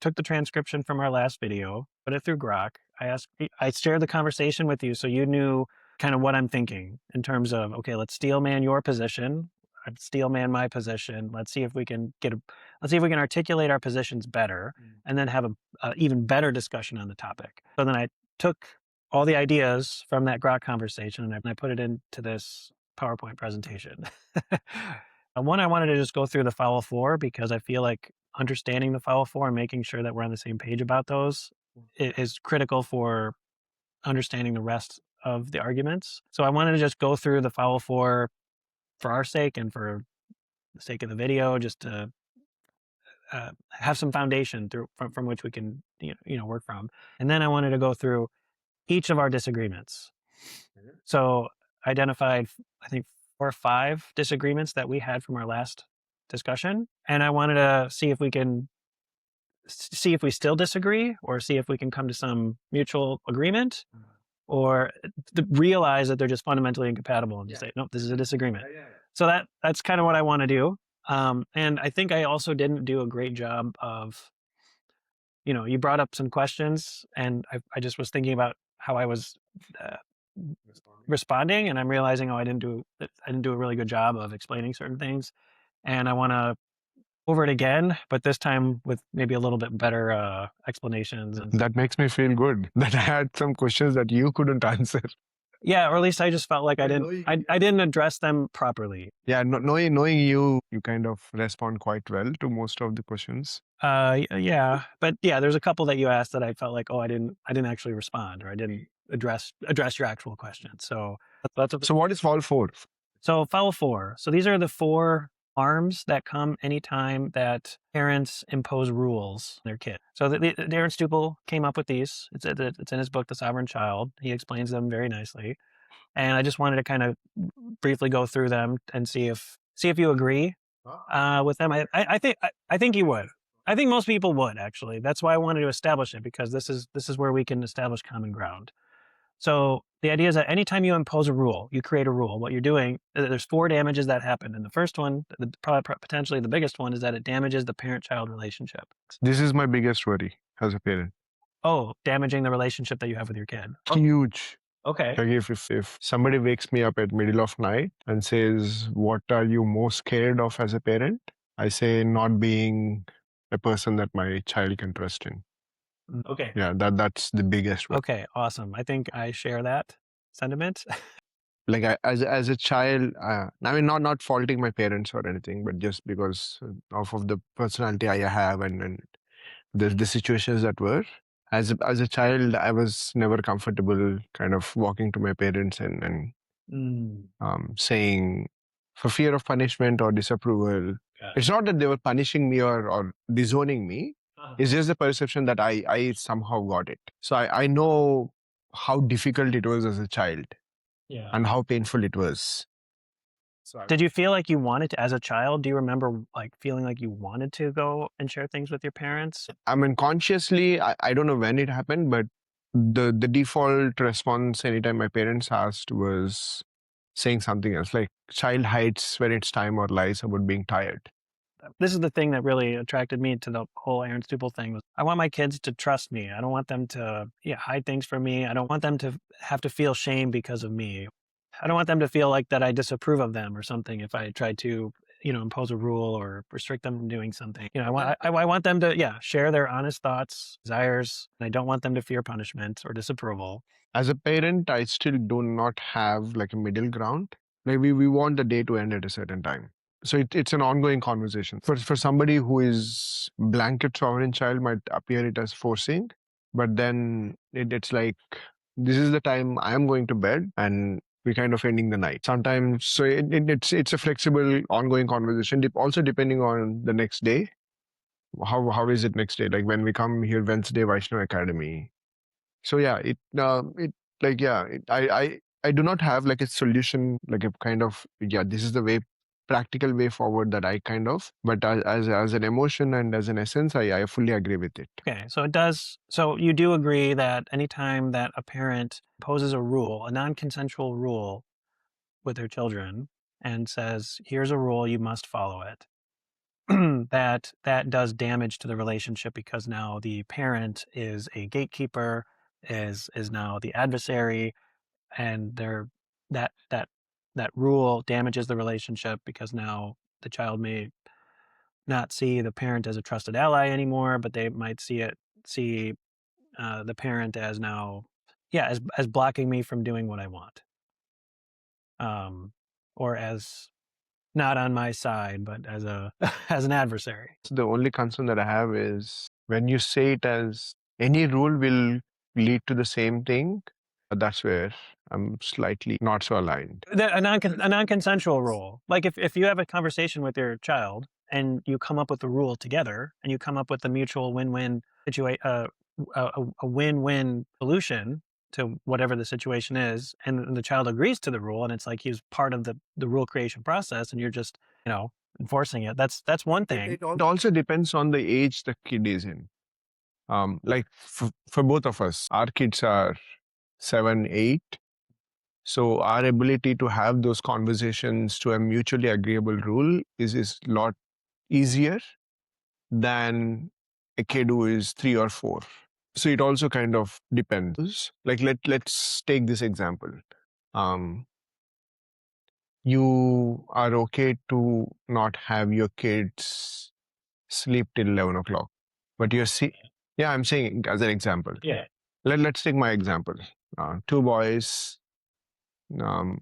took the transcription from our last video, put it through Grok. I shared the conversation with you so you knew kind of what I'm thinking in terms of, okay, let's steelman your position. I'd steelman my position. Let's see if we can articulate our positions better and then have a even better discussion on the topic. So then I took all the ideas from that Grok conversation and I put it into this PowerPoint presentation. One, I wanted to just go through the final four because I feel like understanding the final four and making sure that we're on the same page about those is critical for understanding the rest of the arguments. So I wanted to just go through the final four for our sake and for the sake of the video, just to have some foundation from which we can work from. And then I wanted to go through each of our disagreements. So I identified, I think, 4 or 5 disagreements that we had from our last discussion. And I wanted to see if we still disagree or see if we can come to some mutual agreement or realize that they're just fundamentally incompatible and just say, nope, this is a disagreement. So that's kind of what I want to do. And I think I also didn't do a great job of, you brought up some questions and I just was thinking about how I was responding, and I'm realizing, I didn't do a really good job of explaining certain things, and I want to over it again, but this time with maybe a little bit better explanations. That makes me feel good that I had some questions that you couldn't answer. Yeah, or at least I just felt like I didn't address them properly. Yeah, knowing you kind of respond quite well to most of the questions. Yeah, but yeah, there's a couple that you asked that I felt like, I didn't actually respond, or I didn't address your actual question. So So what is foul 4? So foul 4. So these are the 4 harms that come anytime that parents impose rules on their kid. So Darren Stupple came up with these. It's in his book, The Sovereign Child. He explains them very nicely. And I just wanted to kind of briefly go through them and see if you agree with them. I think you would. I think most people would, actually. That's why I wanted to establish it, because this is where we can establish common ground. So the idea is that anytime you impose a rule, you create a rule, what you're doing, there's 4 damages that happen. And the first one, probably potentially the biggest one, is that it damages the parent-child relationship. This is my biggest worry as a parent. Oh, damaging the relationship that you have with your kid. Huge. Okay. Like if somebody wakes me up at middle of night and says, what are you most scared of as a parent? I say, not being a person that my child can trust in. Okay. Yeah, that's the biggest one. Okay, awesome. I think I share that sentiment. Like as a child, I mean, not faulting my parents or anything, but just because of the personality I have and the situations that were. As a child, I was never comfortable kind of walking to my parents and saying, for fear of punishment or disapproval. It's not that they were punishing me or disowning me. It's just the perception that I somehow got it. So I know how difficult it was as a child and how painful it was. Did you feel like you wanted to, as a child, do you remember like feeling like you wanted to go and share things with your parents? I mean, consciously, I don't know when it happened, but the default response anytime my parents asked was saying something else, like child hides when it's time or lies about being tired. This is the thing that really attracted me to the whole Aaron Stupple thing. Was I want my kids to trust me. I don't want them to hide things from me. I don't want them to have to feel shame because of me. I don't want them to feel like that I disapprove of them or something if I try to, impose a rule or restrict them from doing something. I want them to, share their honest thoughts, desires. And I don't want them to fear punishment or disapproval. As a parent, I still do not have like a middle ground. Like we want the day to end at a certain time. So it's an ongoing conversation. For somebody who is blanket sovereign child might appear it as forcing, but then it's like, this is the time I am going to bed and we're kind of ending the night. Sometimes, so it's a flexible, ongoing conversation, also depending on the next day. How is it next day? Like when we come here Wednesday, Vaishnav Academy. So yeah, I do not have like a solution, like a kind of, this is the practical way forward that I kind of, but as an emotion and as an essence, I fully agree with it. Okay, so you do agree that anytime that a parent poses a rule, a non-consensual rule with their children and says, here's a rule, you must follow it. that does damage to the relationship because now the parent is a gatekeeper, is now the adversary, and that that rule damages the relationship because now the child may not see the parent as a trusted ally anymore, but they might see the parent as now, yeah, as blocking me from doing what I want, or as not on my side, but as a as an adversary. So the only concern that I have is when you say it as any rule will lead to the same thing, that's where I'm slightly not so aligned. A non-consensual rule. Like if you have a conversation with your child and you come up with a rule together and you come up with a mutual win-win a win-win solution to whatever the situation is, and the child agrees to the rule, and it's like he's part of the rule creation process, and you're just enforcing it. That's one thing. It also depends on the age the kid is in. Like for both of us, our kids are 7, 8. So our ability to have those conversations to a mutually agreeable rule is a lot easier than a kid who is 3 or 4. So it also kind of depends. Like let's take this example. Um, you are okay to not have your kids sleep till 11 o'clock, but yeah, I'm saying as an example. Yeah. Let's take my example. Two boys. Um,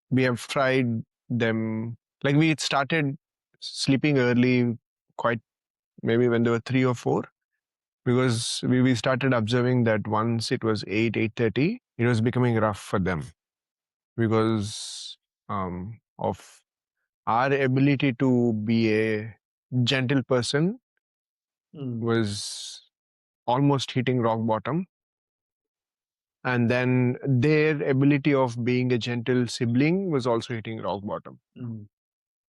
we have tried them. Like we started sleeping early, quite maybe when they were 3 or 4, because we started observing that once it was 8:30, it was becoming rough for them because of our ability to be a gentle person was almost hitting rock bottom. And then their ability of being a gentle sibling was also hitting rock bottom.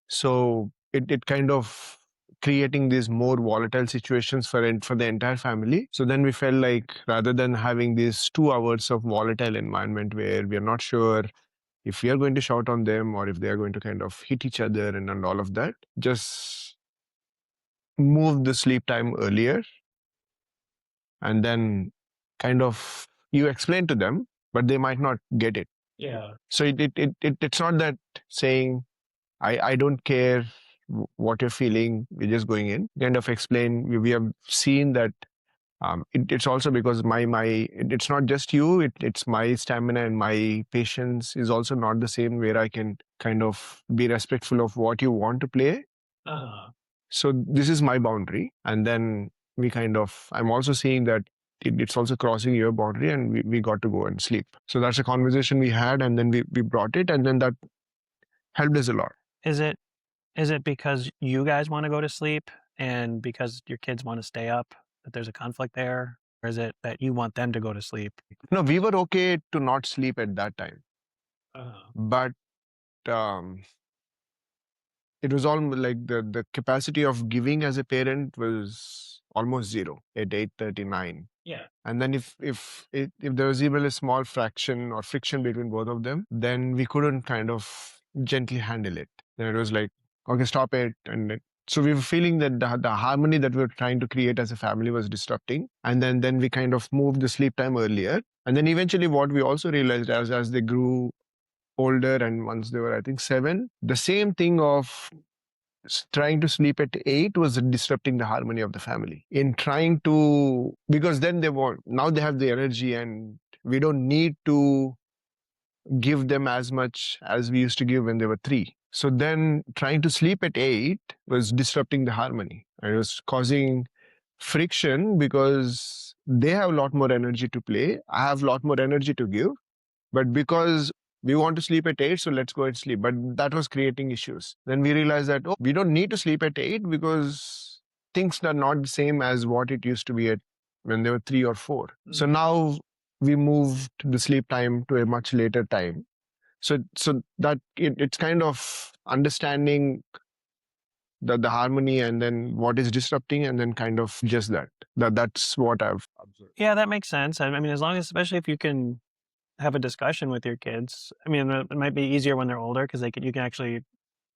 So it kind of creating these more volatile situations for the entire family. So then we felt like rather than having these 2 hours of volatile environment where we are not sure if we are going to shout on them or if they are going to kind of hit each other and all of that, just move the sleep time earlier, and then kind of you explain to them, but they might not get it. Yeah. So it's not that saying I don't care what you're feeling. We're just going in. Kind of explain. We have seen that it's also because it's not just you. It's my stamina and my patience is also not the same where I can kind of be respectful of what you want to play. So this is my boundary, and then I'm also seeing that it's also crossing your boundary, and we got to go and sleep. So that's a conversation we had, and then we brought it, and then that helped us a lot. Is it because you guys want to go to sleep and because your kids want to stay up that there's a conflict there? Or is it that you want them to go to sleep? No, we were okay to not sleep at that time, but um, it was all like the capacity of giving as a parent was almost zero at 8:39. Yeah. And then if there was even a small fraction or friction between both of them, then we couldn't kind of gently handle it. Then it was like, okay, stop it. So we were feeling that the harmony that we were trying to create as a family was disrupting. And then we kind of moved the sleep time earlier. And then eventually what we also realized as they grew older, and once they were, I think, 7, the same thing of trying to sleep at 8 was disrupting the harmony of the family in trying to, because then now they have the energy and we don't need to give them as much as we used to give when they were 3. So then trying to sleep at 8 was disrupting the harmony, and it was causing friction because they have a lot more energy to play, I have a lot more energy to give, but because we want to sleep at 8, so let's go and sleep. But that was creating issues. Then we realized that, we don't need to sleep at 8 because things are not the same as what it used to be at when they were 3 or 4. So now we moved the sleep time to a much later time. So that it's kind of understanding the harmony and then what is disrupting, and then kind of just that's what I've observed. Yeah, that makes sense. I mean, as long as, especially if you can have a discussion with your kids. I mean, it might be easier when they're older because you can actually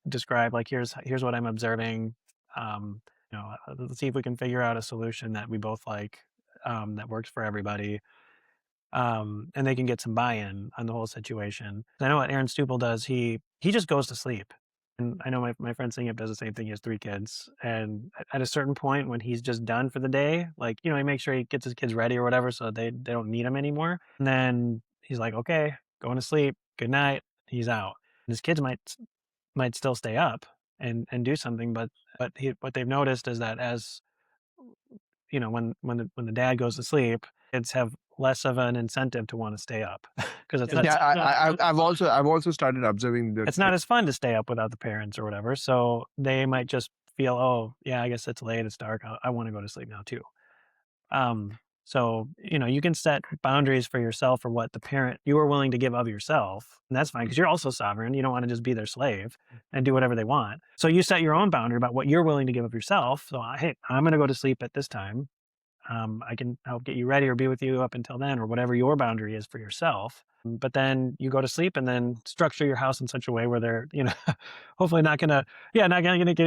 describe like, here's what I'm observing. Let's see if we can figure out a solution that we both like, that works for everybody, and they can get some buy-in on the whole situation. I know what Aaron Stupple does. He just goes to sleep. And I know my friend Singip does the same thing. He has 3 kids. And at a certain point when he's just done for the day, like, he makes sure he gets his kids ready or whatever so they don't need him anymore. And then he's like, okay, going to sleep. Good night. He's out. And his kids might still stay up and do something, but what they've noticed is that as when the dad goes to sleep, kids have less of an incentive to want to stay up because I've also started observing that. it's not as fun to stay up without the parents or whatever. So they might just feel, oh yeah, I guess it's late, it's dark, I want to go to sleep now too. So you can set boundaries for yourself for what the parent you are willing to give of yourself, and that's fine because you're also sovereign. You don't want to just be their slave and do whatever they want. So you set your own boundary about what you're willing to give of yourself. So hey, I'm going to go to sleep at this time. I can help get you ready or be with you up until then, or whatever your boundary is for yourself. But then you go to sleep and then structure your house in such a way where they're, hopefully not going to get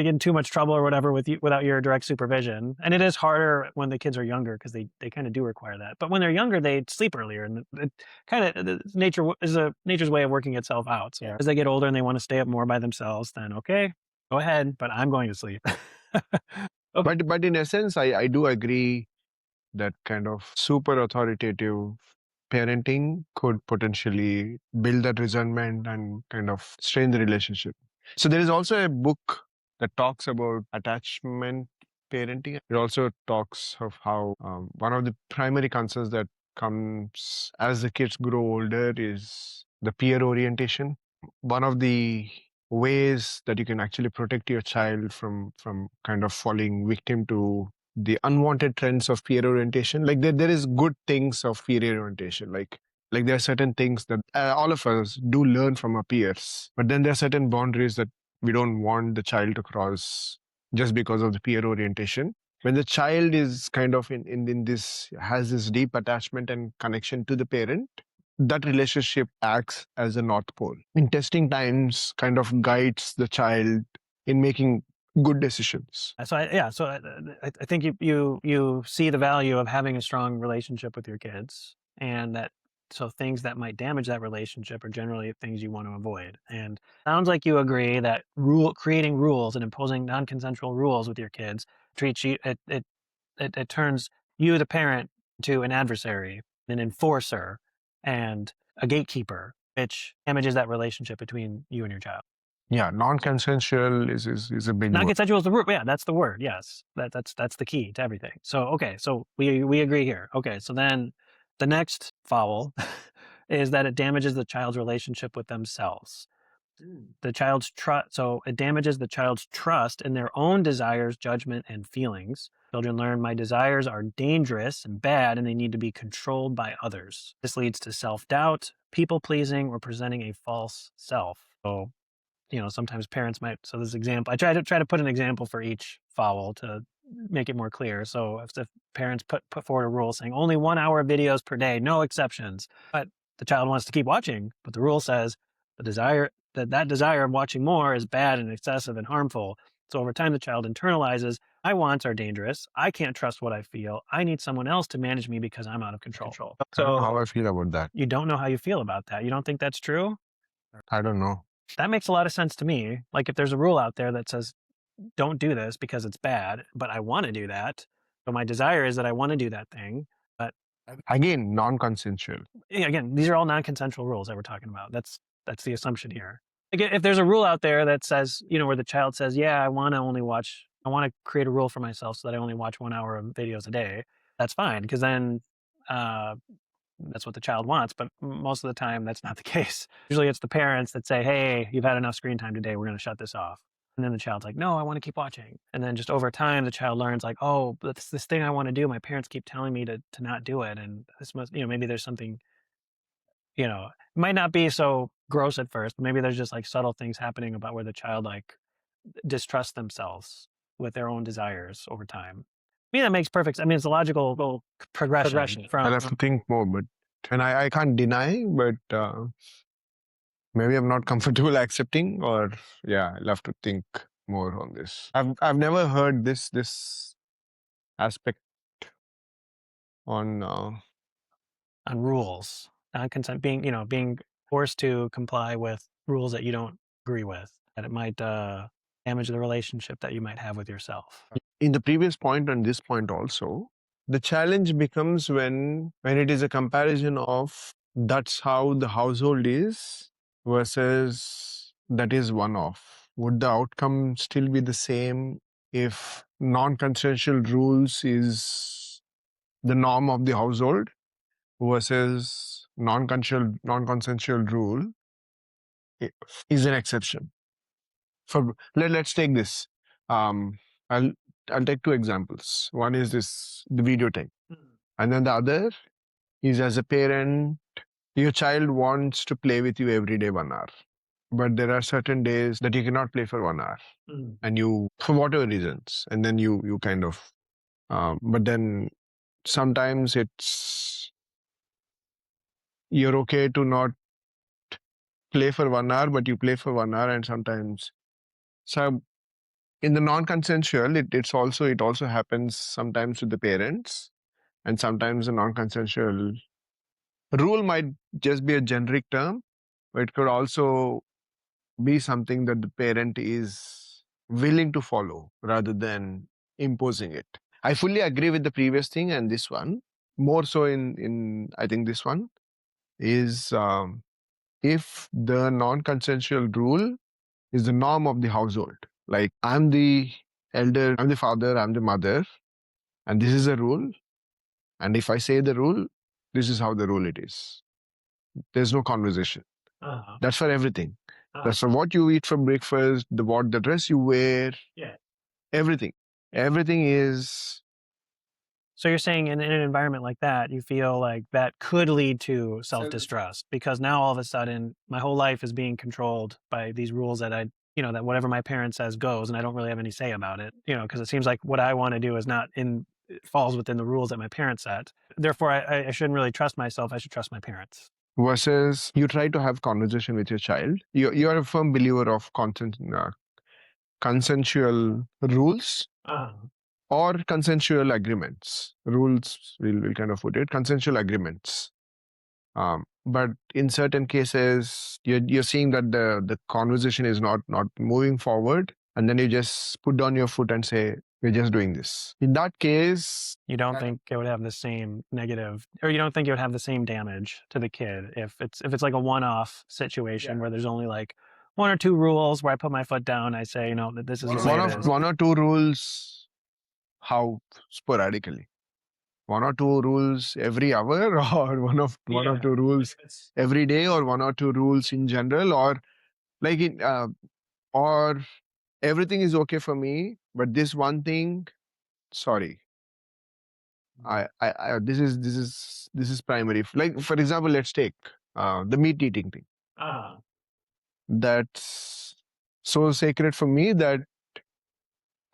in too much trouble or whatever with you without your direct supervision. And it is harder when the kids are younger because they kind of do require that. But when they're younger, they sleep earlier, and it kind of nature's way of working itself out. So as they get older and they want to stay up more by themselves, then okay, go ahead, but I'm going to sleep. Okay. But in essence, I do agree that kind of super authoritative parenting could potentially build that resentment and kind of strain the relationship. So there is also a book that talks about attachment parenting. It also talks of how one of the primary concerns that comes as the kids grow older is the peer orientation. One of the ways that you can actually protect your child from kind of falling victim to the unwanted trends of peer orientation, like there is good things of peer orientation, like there are certain things that all of us do learn from our peers, but then there are certain boundaries that we don't want the child to cross just because of the peer orientation. When the child is kind of in this, has this deep attachment and connection to the parent, that relationship acts as a north pole. In testing times, kind of guides the child in making good decisions. So I think you see the value of having a strong relationship with your kids, and so things that might damage that relationship are generally things you want to avoid. And sounds like you agree that creating rules and imposing non-consensual rules with your kids treats you it turns you, the parent, to an adversary, an enforcer, and a gatekeeper, which damages that relationship between you and your child. Yeah, non-consensual is a big word. Non-consensual is the word. Yeah, that's the word. Yes, that's the key to everything. So okay, so we agree here. Okay, so then the next foul is that it damages the child's relationship with themselves. The child's trust. So it damages the child's trust in their own desires, judgment, and feelings. Children learn my desires are dangerous and bad, and they need to be controlled by others. This leads to self-doubt, people-pleasing, or presenting a false self. So sometimes parents might. So this example, I try to put an example for each foul to make it more clear. So if parents put forward a rule saying only 1 hour of videos per day, no exceptions, but the child wants to keep watching, but the rule says the desire that desire of watching more is bad and excessive and harmful. So over time, the child internalizes, my wants are dangerous. I can't trust what I feel. I need someone else to manage me because I'm out of control. So I don't know how I feel about that. You don't know how you feel about that. You don't think that's true? I don't know. That makes a lot of sense to me. Like if there's a rule out there that says, don't do this because it's bad, but I want to do that. So my desire is that I want to do that thing. But again, non-consensual. Again, these are all non-consensual rules that we're talking about. That's the assumption here. Like if there's a rule out there that says, where the child says, yeah, I want to create a rule for myself so that I only watch 1 hour of videos a day. That's fine. Because then, that's what the child wants, but most of the time that's not the case. Usually it's the parents that say, hey, you've had enough screen time today, we're going to shut this off. And then the child's like, no, I want to keep watching. And then just over time, the child learns like, oh, that's this thing I want to do. My parents keep telling me to not do it. And this must, maybe there's something, it might not be so gross at first. Maybe there's just like subtle things happening about where the child like distrusts themselves with their own desires over time. I mean, that makes perfect sense. I mean, it's a logical progression from. I'll have to think more, and I can't deny, but maybe I'm not comfortable accepting, or I'll have to think more on this. I've never heard this aspect on rules, non-consent, being forced to comply with rules that you don't agree with, that it might damage the relationship that you might have with yourself. in the previous point and this point also. The challenge becomes when it is a comparison of that's how the household is versus that is one off. Would the outcome still be the same if non-consensual rules is the norm of the household versus non-consensual rule is an exception? Let's take this. Um, I'll I'll take two examples. One is the video thing, and then the other is as a parent, your child wants to play with you every day 1 hour, but there are certain days that you cannot play for 1 hour, and you for whatever reasons, and then you kind of, but then sometimes it's you're okay to not play for 1 hour, but you play for 1 hour, and sometimes so in the non-consensual, it also happens sometimes with the parents, and sometimes the non-consensual rule might just be a generic term, but it could also be something that the parent is willing to follow rather than imposing it. I fully agree with the previous thing and this one. More so in I think this one is if the non-consensual rule is the norm of the household. Like I'm the elder, I'm the father, I'm the mother, and this is a rule. And if I say the rule, this is how the rule it is. There's no conversation. That's for everything. That's for what you eat for breakfast, the dress you wear, everything. Everything is. So you're saying in an environment like that, you feel like that could lead to self-distrust because now all of a sudden my whole life is being controlled by these rules that that whatever my parent says goes, and I don't really have any say about it, because it seems like what I want to do is not it falls within the rules that my parents set. Therefore, I shouldn't really trust myself. I should trust my parents. Versus you try to have conversation with your child. You're a firm believer of consensual rules or consensual agreements. Rules, we'll kind of put it, consensual agreements. But in certain cases, you're seeing that the conversation is not moving forward, and then you just put down your foot and say, we're just doing this. In that case, you don't think it would have the same negative, or you don't think it would have the same damage to the kid if it's like a one-off situation where there's only like one or two rules where I put my foot down, I say, that this is the way it is. One or two rules, how sporadically? One or two rules every hour, or one or two rules every day, or one or two rules in general, or like or everything is okay for me, but this one thing, sorry, this is primary. Like for example, let's take the meat eating thing. That's so sacred for me that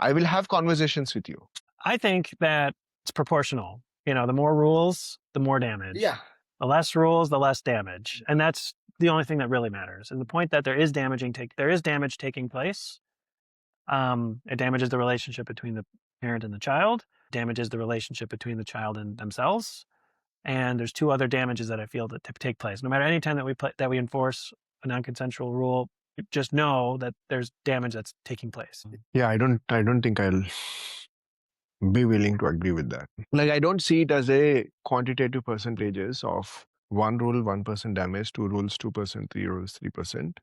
I will have conversations with you. I think that it's proportional. The more rules, the more damage. Yeah. The less rules, the less damage. And that's the only thing that really matters. And the point that there is damage taking place. It damages the relationship between the parent and the child, damages the relationship between the child and themselves. And there's two other damages that I feel that take place. No matter any time that we enforce a non-consensual rule, just know that there's damage that's taking place. Yeah, I don't think I'll be willing to agree with that. Like I don't see it as a quantitative percentages of one rule 1% damage, two rules 2%, three rules 3%,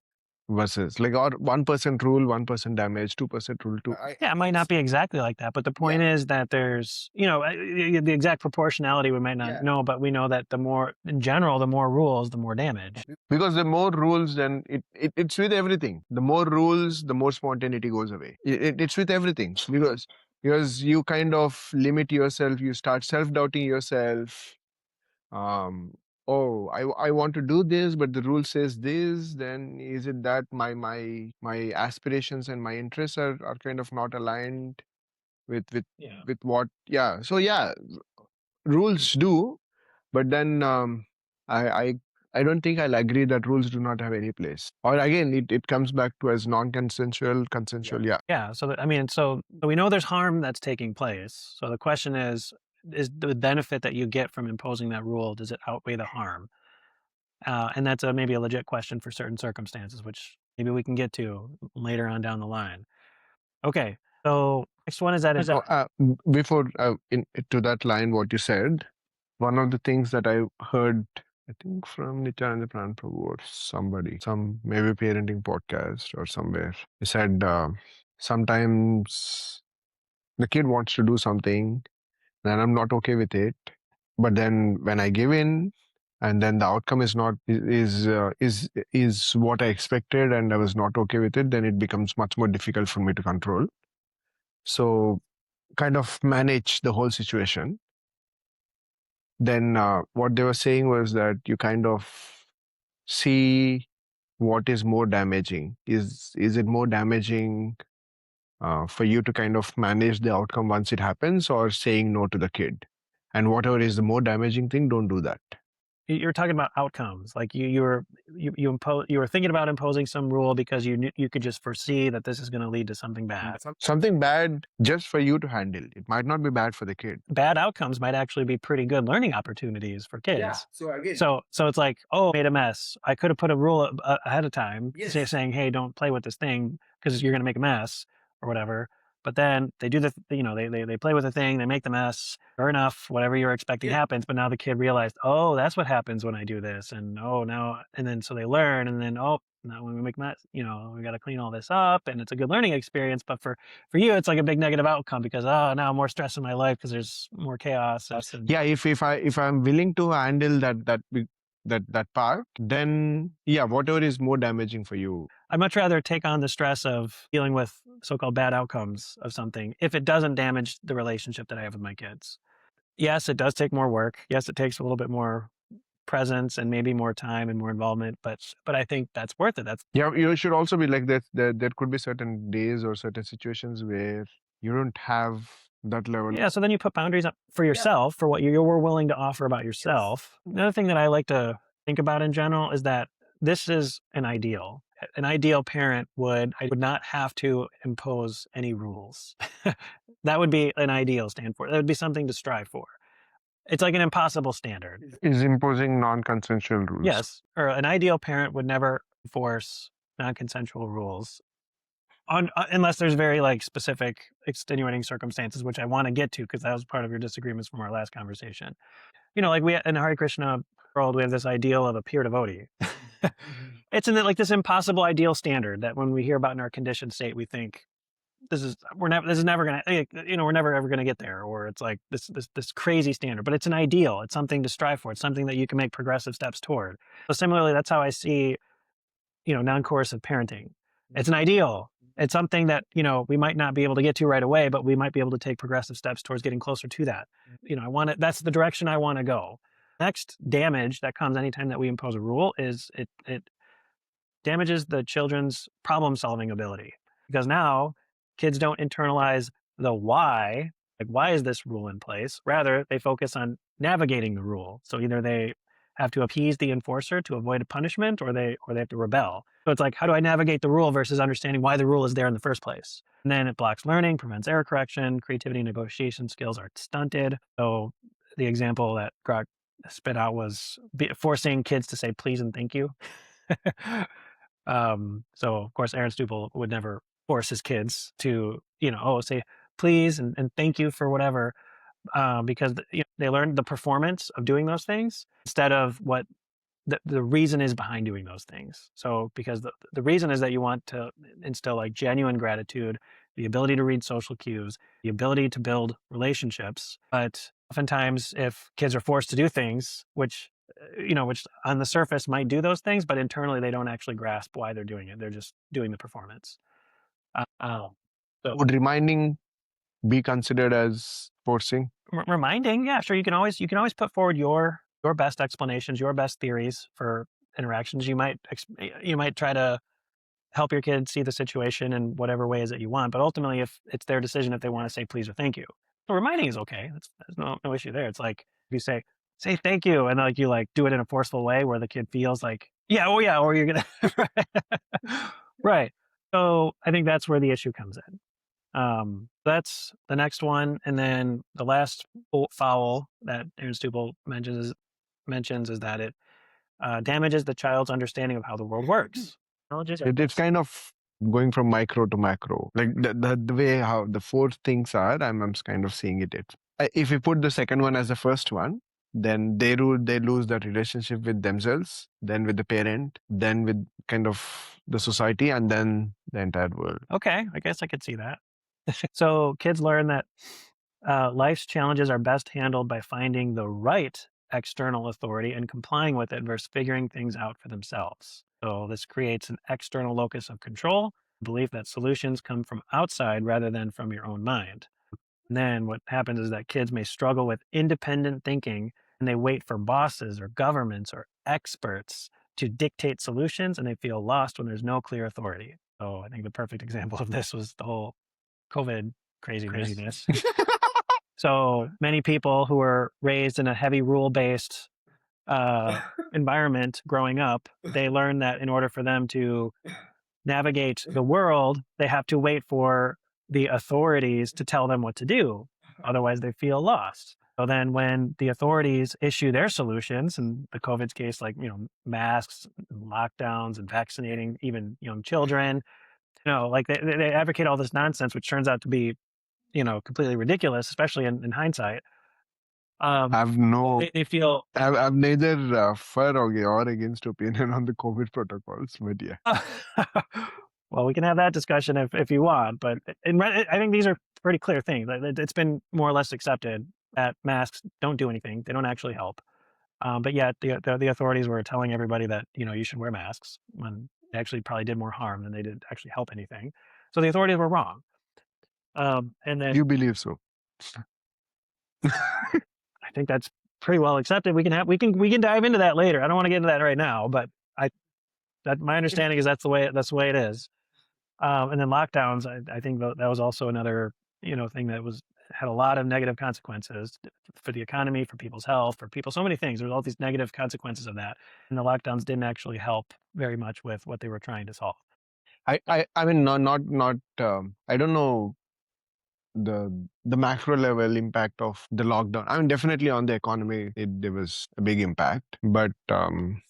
versus like or 1% rule 1% damage, 2% rule 2. Yeah, it might not be exactly like that, but the point is that there's the exact proportionality we might not know, but we know that the more rules, the more damage. Because the more rules, then it's with everything. The more rules, the more spontaneity goes away. It's with everything because you kind of limit yourself. You start self-doubting yourself. Oh, I want to do this, but the rule says this. Then is it that my aspirations and my interests are kind of not aligned with what? Yeah. So yeah, rules do, but then I I don't think I'll agree that rules do not have any place. Or again, it comes back to as non-consensual, consensual. Yeah. Yeah. So, I mean, so we know there's harm that's taking place. So the question is the benefit that you get from imposing that rule, does it outweigh the harm? And that's maybe a legit question for certain circumstances, which maybe we can get to later on down the line. Okay. So next one is that Before to that line, what you said, one of the things that I heard, I think from Nityananda Pran Prabhu or somebody, some maybe parenting podcast or somewhere, he said sometimes the kid wants to do something and I'm not okay with it, but then when I give in, and then the outcome is not is what I expected, and I was not okay with it, then it becomes much more difficult for me to control. So kind of manage the whole situation. Then what they were saying was that you kind of see what is more damaging. Is it more damaging for you to kind of manage the outcome once it happens, or saying no to the kid? And whatever is the more damaging thing, don't do that. you're talking about outcomes. Like you were thinking about imposing some rule because you could just foresee that this is going to lead to something bad. Something bad just for you to handle. It might not be bad for the kid. Bad outcomes might actually be pretty good learning opportunities for kids. Yeah. So again, So it's like, oh, made a mess. I could have put a rule ahead of time, saying, hey, don't play with this thing because you're going to make a mess or whatever. But then they do they play with the thing, they make the mess. Sure enough, whatever you were expecting happens. But now the kid realized, oh, that's what happens when I do this, and then so they learn, and then now when we make mess, we got to clean all this up, and it's a good learning experience. But for you, it's like a big negative outcome because now I'm more stress in my life because there's more chaos. Yeah, if I'm willing to handle that part, then yeah, whatever is more damaging for you. I'd much rather take on the stress of dealing with so-called bad outcomes of something if it doesn't damage the relationship that I have with my kids. Yes, it does take more work. Yes, it takes a little bit more presence and maybe more time and more involvement, but I think that's worth it. Yeah, you should also be like that. There could be certain days or certain situations where you don't have that level. Yeah, so then you put boundaries up for yourself, for what you were willing to offer about yourself. Another thing that I like to think about in general is that this is an ideal. An ideal parent would not have to impose any rules. That would be an ideal stand for. That would be something to strive for. It's like an impossible standard. Is imposing non-consensual rules. Yes, or an ideal parent would never enforce non-consensual rules unless there's very specific extenuating circumstances, which I want to get to because that was part of your disagreements from our last conversation. Like we in the Hare Krishna world, we have this ideal of a pure devotee. It's this impossible ideal standard that when we hear about in our conditioned state, we think this is never gonna, we're never ever gonna get there, or it's like this crazy standard. But it's an ideal. It's something to strive for. It's something that you can make progressive steps toward. So similarly, that's how I see non-coercive parenting. It's an ideal. It's something that we might not be able to get to right away, but we might be able to take progressive steps towards getting closer to that. I want it. That's the direction I want to go. Next damage that comes anytime that we impose a rule is it damages the children's problem-solving ability, because now kids don't internalize the why, like why is this rule in place? Rather, they focus on navigating the rule. So either they have to appease the enforcer to avoid a punishment, or they have to rebel. So it's like, how do I navigate the rule versus understanding why the rule is there in the first place? And then it blocks learning, prevents error correction, creativity and negotiation skills are stunted. So the example that Grok spit out was forcing kids to say please and thank you. So of course Aaron Stupple would never force his kids to, say please and thank you for whatever, because they learned the performance of doing those things instead of what the reason is behind doing those things. So because the reason is that you want to instill genuine gratitude, the ability to read social cues, the ability to build relationships. But oftentimes if kids are forced to do things, which on the surface might do those things, but internally they don't actually grasp why they're doing it. They're just doing the performance. Would reminding be considered as forcing? Reminding, yeah, sure. You can always put forward your best explanations, your best theories for interactions. You might try to help your kids see the situation in whatever ways that you want, but ultimately, if it's their decision if they want to say please or thank you, so reminding is okay. There's no issue there. It's like if you say say thank you, and like you like do it in a forceful way where the kid feels like, yeah, oh yeah, or you're gonna right. So I think that's where the issue comes in. That's the next one, and then the last foul that Aaron Stupple mentions is that it damages the child's understanding of how the world works. It's kind of going from micro to macro. Like the way how the four things are, I'm kind of seeing it. If we put the second one as the first one, then they lose that relationship with themselves, then with the parent, then with kind of the society, and then the entire world. Okay, I guess I could see that. So kids learn that life's challenges are best handled by finding the right external authority and complying with it versus figuring things out for themselves. So this creates an external locus of control, belief that solutions come from outside rather than from your own mind. And then what happens is that kids may struggle with independent thinking and they wait for bosses or governments or experts to dictate solutions and they feel lost when there's no clear authority. So I think the perfect example of this was the whole COVID craziness. So many people who were raised in a heavy rule based environment growing up, they learn that in order for them to navigate the world, they have to wait for the authorities to tell them what to do. Otherwise, they feel lost. So then, when the authorities issue their solutions, in the COVID's case, like masks, lockdowns, and vaccinating even young children, like they advocate all this nonsense, which turns out to be completely ridiculous, especially in hindsight. I've no, They feel I've neither for or against opinion on the COVID protocols, but yeah. well, we can have that discussion if you want, but I think these are pretty clear things. It's been more or less accepted that masks don't do anything; they don't actually help. But yet the authorities were telling everybody that you should wear masks when they actually probably did more harm than they did actually help anything. So the authorities were wrong. And then You believe so? I think that's pretty well accepted. We can dive into that later. I don't want to get into that right now, but I that my understanding is that's the way it is. And then lockdowns, I think that was also another thing that had a lot of negative consequences for the economy, for people's health, for people. So many things. There's all these negative consequences of that, and the lockdowns didn't actually help very much with what they were trying to solve. I mean, not. I don't know the macro level impact of the lockdown. I mean, definitely on the economy, there was a big impact, but on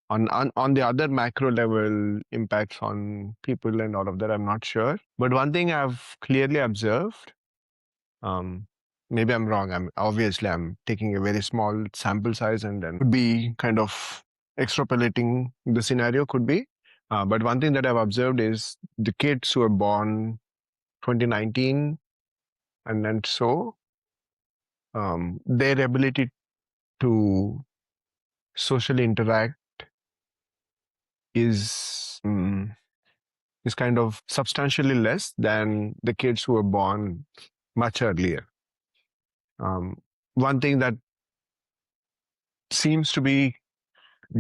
the other macro level impacts on people and all of that, I'm not sure. But one thing I've clearly observed, um, maybe I'm wrong. I'm taking a very small sample size and then could be kind of extrapolating the scenario could be. But one thing that I've observed is the kids who are born 2019 and then their ability to socially interact is is kind of substantially less than the kids who were born much earlier. One thing that seems to be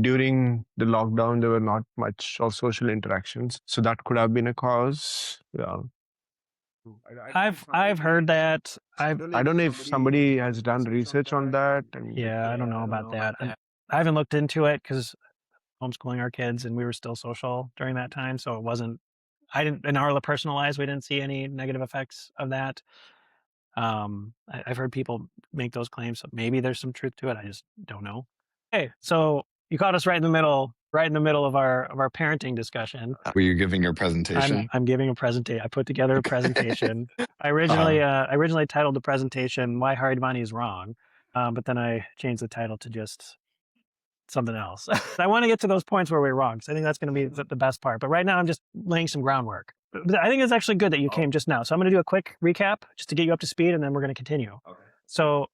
during the lockdown, there were not much of social interactions, so that could have been a cause. Yeah. I've heard that. I don't know if somebody has done research on that. Yeah, I don't know about that. I haven't looked into it because homeschooling our kids and we were still social during that time. So it wasn't, I didn't, in our personal lives, we didn't see any negative effects of that. I've heard people make those claims. So maybe there's some truth to it. I just don't know. Hey, so you caught us right in the middle of our parenting discussion. Were you giving your presentation? I'm giving a presentation. I put together a presentation. I originally titled the presentation "Why Haridvani is Wrong," but then I changed the title to just something else. I want to get to those points where we're wrong. So I think that's going to be the best part. But right now, I'm just laying some groundwork. But I think it's actually good that you came just now. So I'm going to do a quick recap just to get you up to speed, and then we're going to continue. Okay. So,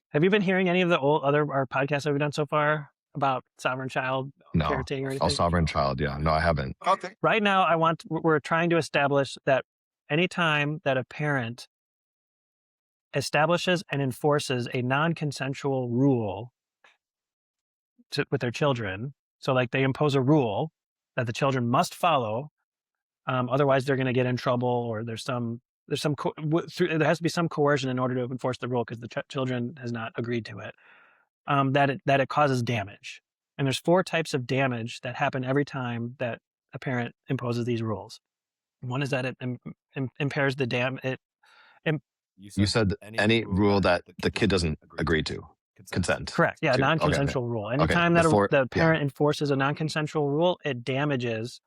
have you been hearing any of the our podcasts that we've done so far about sovereign child parenting or anything? Oh, sovereign child. Yeah, no, I haven't. Okay. Right now, we're trying to establish that anytime that a parent establishes and enforces a non-consensual rule with their children, so like they impose a rule that the children must follow, otherwise they're going to get in trouble, or there has to be some coercion in order to enforce the rule because the children has not agreed to it. that it causes damage. And there's 4 types of damage that happen every time that a parent imposes these rules. One is that it impairs the You said any rule that the kid doesn't agree to, consent. correct. Yeah, to. non-consensual rule. Okay. Anytime The that four- the parent enforces a non-consensual rule, it damages.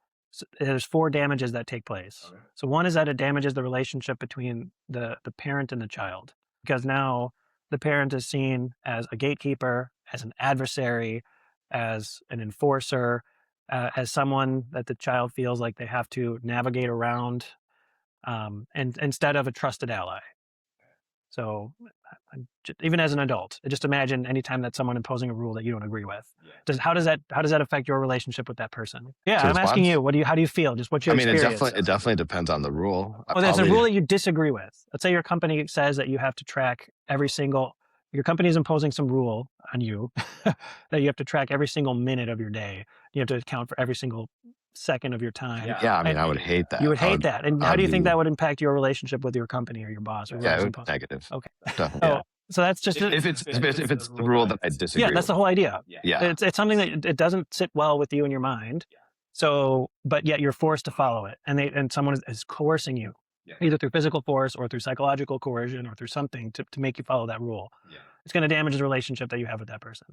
There's 4 damages that take place. Okay. So one is that it damages the relationship between the parent and the child, because now the parent is seen as a gatekeeper, as an adversary, as an enforcer, as someone that the child feels like they have to navigate around, and instead of a trusted ally. So even as an adult, just imagine anytime that someone imposing a rule that you don't agree with. Yeah. How does that affect your relationship with that person? Yeah, To I'm asking response? you. How do you feel? Just what's your experience? it definitely depends on the rule. Well, there's a rule that you disagree with. Let's say your company says that you have to track your company is imposing some rule on you that you have to track every single minute of your day. You have to account for every single second of your time. Yeah, I mean, And I would hate that. You would hate that. And I how would do you think be- that would impact your relationship with your company or your boss? Or Yeah, whoever's it would be imposing? negative. Okay. Definitely. So that's just If it's the rule that I disagree yeah, that's the with. whole idea. Yeah. It's something that it doesn't sit well with you in your mind. So, but yet you're forced to follow it, and someone is coercing you, either through physical force or through psychological coercion or through something to make you follow that rule. It's going to damage the relationship that you have with that person.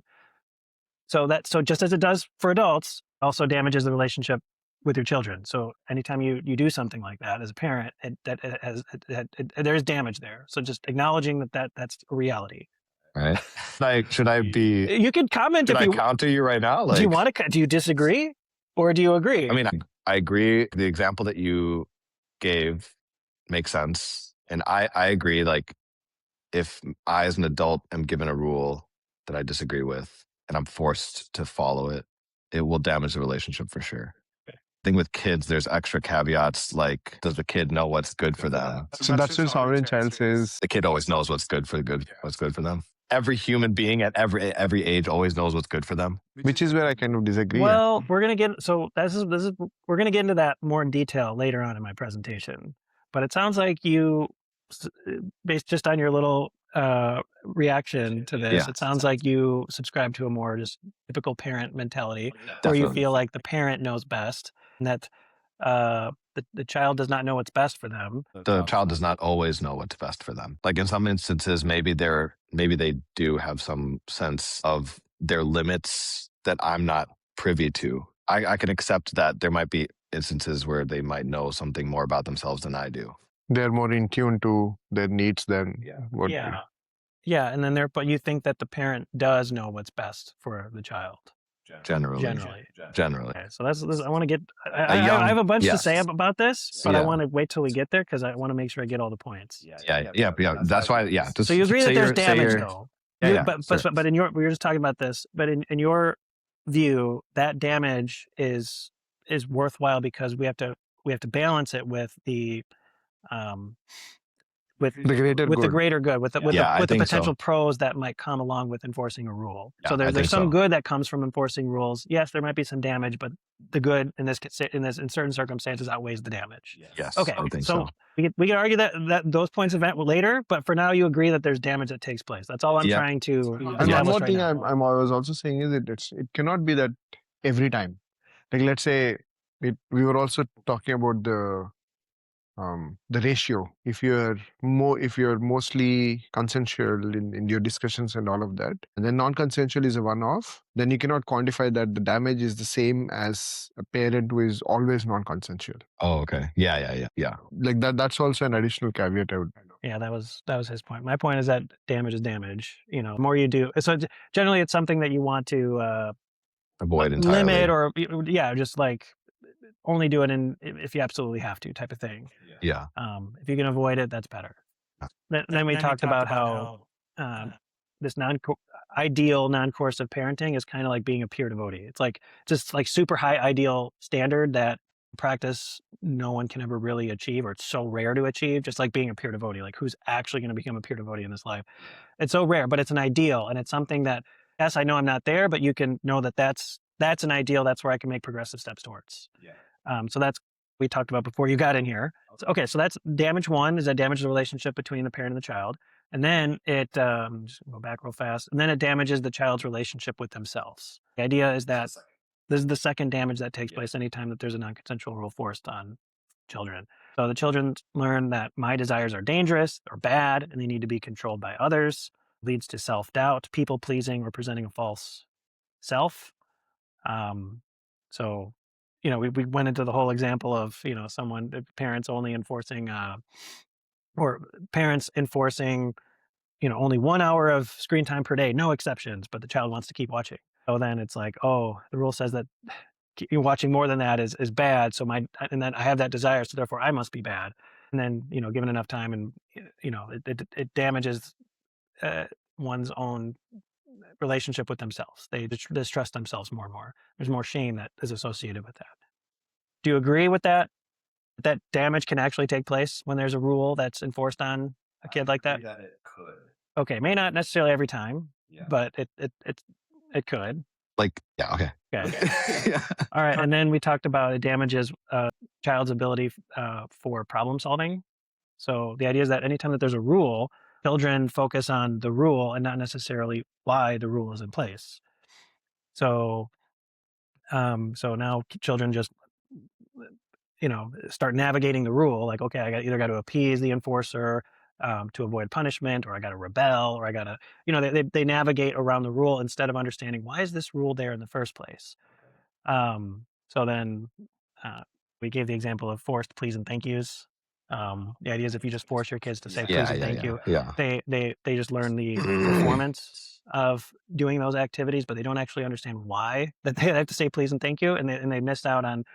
So just as it does for adults, also damages the relationship with your children. So anytime you do something like that as a parent, there is damage there. So just acknowledging that's a reality. Right. Should I be? You can comment Should if I you counter you right now? do. You want to? Do you disagree, or do you agree? I mean, I agree. The example that you gave makes sense, and I agree. Like, if I, as an adult, am given a rule that I disagree with, and I'm forced to follow it, it will damage the relationship for sure. Thing with kids, there's extra caveats like, does the kid know what's good for them? So that's where sovereign child says, The kid always knows what's good for them. Every human being at every age always knows what's good for them. which is where I kind of disagree. Well, we're gonna get we're gonna get into that more in detail later on in my presentation. But it sounds like you, based just on your little reaction to this, Yeah. it sounds like you subscribe to a more just typical parent mentality, where you Definitely. feel like the parent knows best, and that the child does not know what's best for them. The child does not always know what's best for them. Like in some instances, maybe they do have some sense of their limits that I'm not privy to. I can accept that there might be instances where they might know something more about themselves than I do. They're more in tune to their needs than what. Yeah, and then but you think that the parent does know what's best for the child. Generally. Okay, so that's I want to get. I young- have a bunch to yes. say about this, but I Yeah. want to wait till we get there because I want to make sure I get all the points. Yeah. That's why. Yeah. So you agree that there's damage, though. though. Yeah, But in your, we were just talking about this. But in your view, that damage is worthwhile because we have to balance it with the with The greater the good. greater good, with the Yeah, I with the think so. potential pros that might come along with enforcing a rule. Yeah, So I there's think some so. good that comes from enforcing rules. Yes, there might be some damage, but the good in certain circumstances outweighs the damage. Yes. Okay, I think so we can argue that those points of later, but for now you agree that there's damage that takes place. That's all I'm Yeah. trying to And one establish more right thing now. I was also saying is that it cannot be that every time. Like let's say we were also talking about the ratio. If you're mostly consensual in your discussions and all of that, and then non-consensual is a one-off, then you cannot quantify that the damage is the same as a parent who is always non-consensual. Oh, okay. Yeah. Like that's also an additional caveat I would. Yeah, that was his point. My point is that damage is damage. The more you do, so generally it's something that you want to Avoid entirely. limit, or just like only do it if you absolutely have to, type of thing. Yeah. If you can avoid it, that's better. Then we talked about how this ideal non-coercive parenting is kind of like being a peer devotee. It's like just like super high ideal standard that in practice no one can ever really achieve, or it's so rare to achieve. Just like being a peer devotee, like who's actually going to become a peer devotee in this life? It's so rare, but it's an ideal, and it's something that, yes, I know I'm not there, but you can know that that's an ideal. That's where I can make progressive steps towards. So that's we talked about before you got in here. Okay, so that's damage one, is that damage the relationship between the parent and the child. And then it, just go back real fast, and then it damages the child's relationship with themselves. The idea is that this is the second damage that takes place anytime that there's a non-consensual rule forced on children. So the children learn that my desires are dangerous or bad, and they need to be controlled by others. Leads to self-doubt, people-pleasing, or presenting a false self. So, we went into the whole example of, parents only enforcing, or parents enforcing, only 1 hour of screen time per day, no exceptions, but the child wants to keep watching. So then it's like, oh, the rule says that watching more than that is bad. So and then I have that desire, so therefore I must be bad. And then, given enough time, and it damages one's own relationship with themselves. They distrust themselves more and more. There's more shame that is associated with that. Do you agree with that? That damage can actually take place when there's a rule that's enforced on a kid like that? That it could. Okay, may not necessarily every time, Yeah. but it could. Like, yeah, okay. Okay. Yeah. All right, and then we talked about it damages child's ability for problem solving. So the idea is that anytime that there's a rule, children focus on the rule and not necessarily why the rule is in place. So, so now children just, start navigating the rule. Like, okay, I either got to appease the enforcer to avoid punishment, or I got to rebel, or I got to, they navigate around the rule instead of understanding why is this rule there in the first place. So then we gave the example of forced please and thank yous. The idea is if you just force your kids to say please and thank you, Yeah. they just learn the performance of doing those activities, but they don't actually understand why that they have to say please and thank you, and they miss out on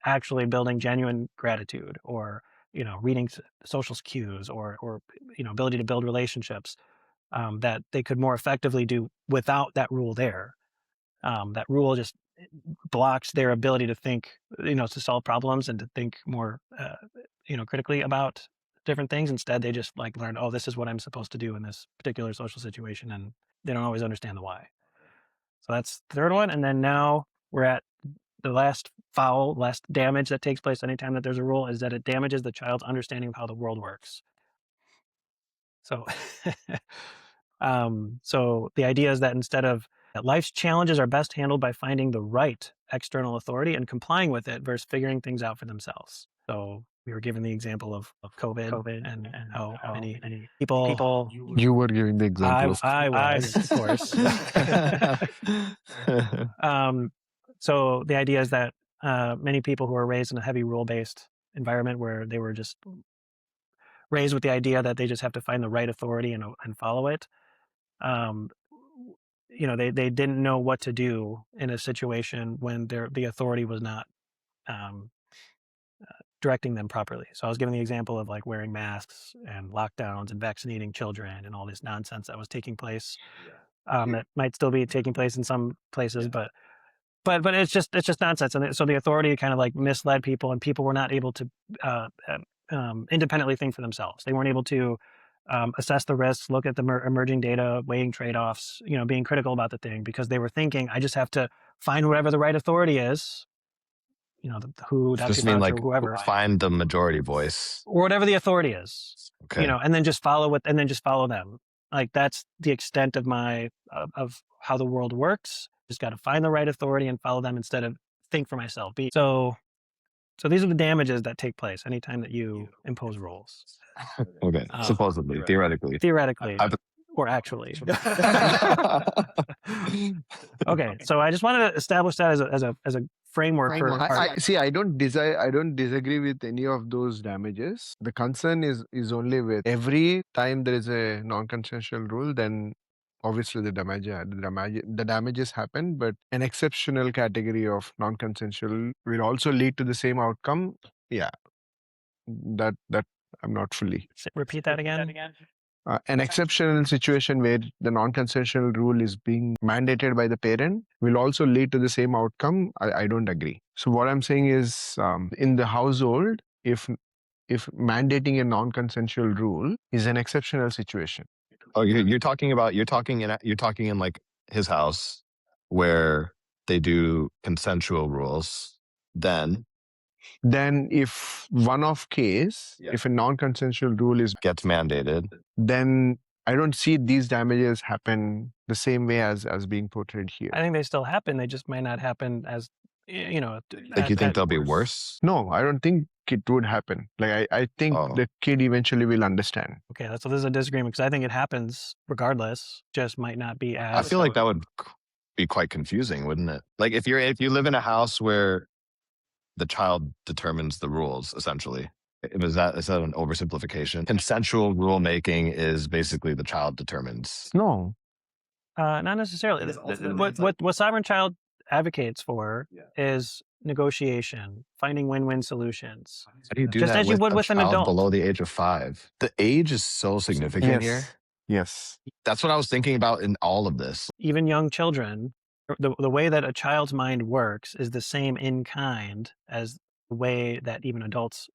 actually building genuine gratitude, or reading social cues, or ability to build relationships that they could more effectively do without that rule there. That rule just blocks their ability to think, to solve problems and to think more, critically about different things. Instead, they just learn, oh, this is what I'm supposed to do in this particular social situation, and they don't always understand the why. So that's the third one. And then now we're at the last damage that takes place anytime that there's a rule, is that it damages the child's understanding of how the world works. So, so the idea is that that life's challenges are best handled by finding the right external authority and complying with it versus figuring things out for themselves. So we were given the example of COVID and how many people. You were giving the example. I was, of course. So the idea is that many people who are raised in a heavy rule-based environment, where they were just raised with the idea that they just have to find the right authority and follow it, they didn't know what to do in a situation when the authority was not directing them properly. So I was given the example of wearing masks and lockdowns and vaccinating children and all this nonsense that was taking place. That might still be taking place in some places, but it's just nonsense. And so the authority kind of misled people, and people were not able to independently think for themselves. They weren't able to assess the risks, look at the emerging data, weighing trade-offs, being critical about the thing, because they were thinking, I just have to find whoever the right authority is, who, Just mean or whoever, find the majority voice, or whatever the authority is, okay. And then just follow them. That's the extent of of how the world works. Just got to find the right authority and follow them instead of think for myself. So these are the damages that take place anytime that you impose rules. Okay. Supposedly, theoretically, or actually. Okay, so I just wanted to establish that as a framework for. I don't disagree with any of those damages. The concern is only with every time there is a non-consensual rule, then obviously the damages happen, but an exceptional category of non-consensual will also lead to the same outcome. Yeah, that I'm not fully. Repeat that again. An exceptional situation where the non-consensual rule is being mandated by the parent will also lead to the same outcome. I don't agree. So what I'm saying is, in the household, if mandating a non-consensual rule is an exceptional situation. Oh, you're talking in his house where they do consensual rules. Then then if one-off case, if a non-consensual rule is, Gets mandated. then I don't see these damages happen the same way as being portrayed here. I think they still happen. They just might not happen as, you know. Like you think they'll be worse? No, I don't think it would happen. Like I think Oh. the kid eventually will understand. Okay, so this is a disagreement because I think it happens regardless. Just might not be as. I feel like that would be quite confusing, wouldn't it? Like if you live in a house where the child determines the rules, essentially. Is that an oversimplification? Consensual rulemaking is basically the child determines. No. Not necessarily. What Sovereign Child advocates for is negotiation, finding win-win solutions. How do you do Just that as you would a with an child adult. below the age of 5? The age is so significant here. Yes. That's what I was thinking about in all of this. Even young children, the way that a child's mind works is the same in kind as the way that even adult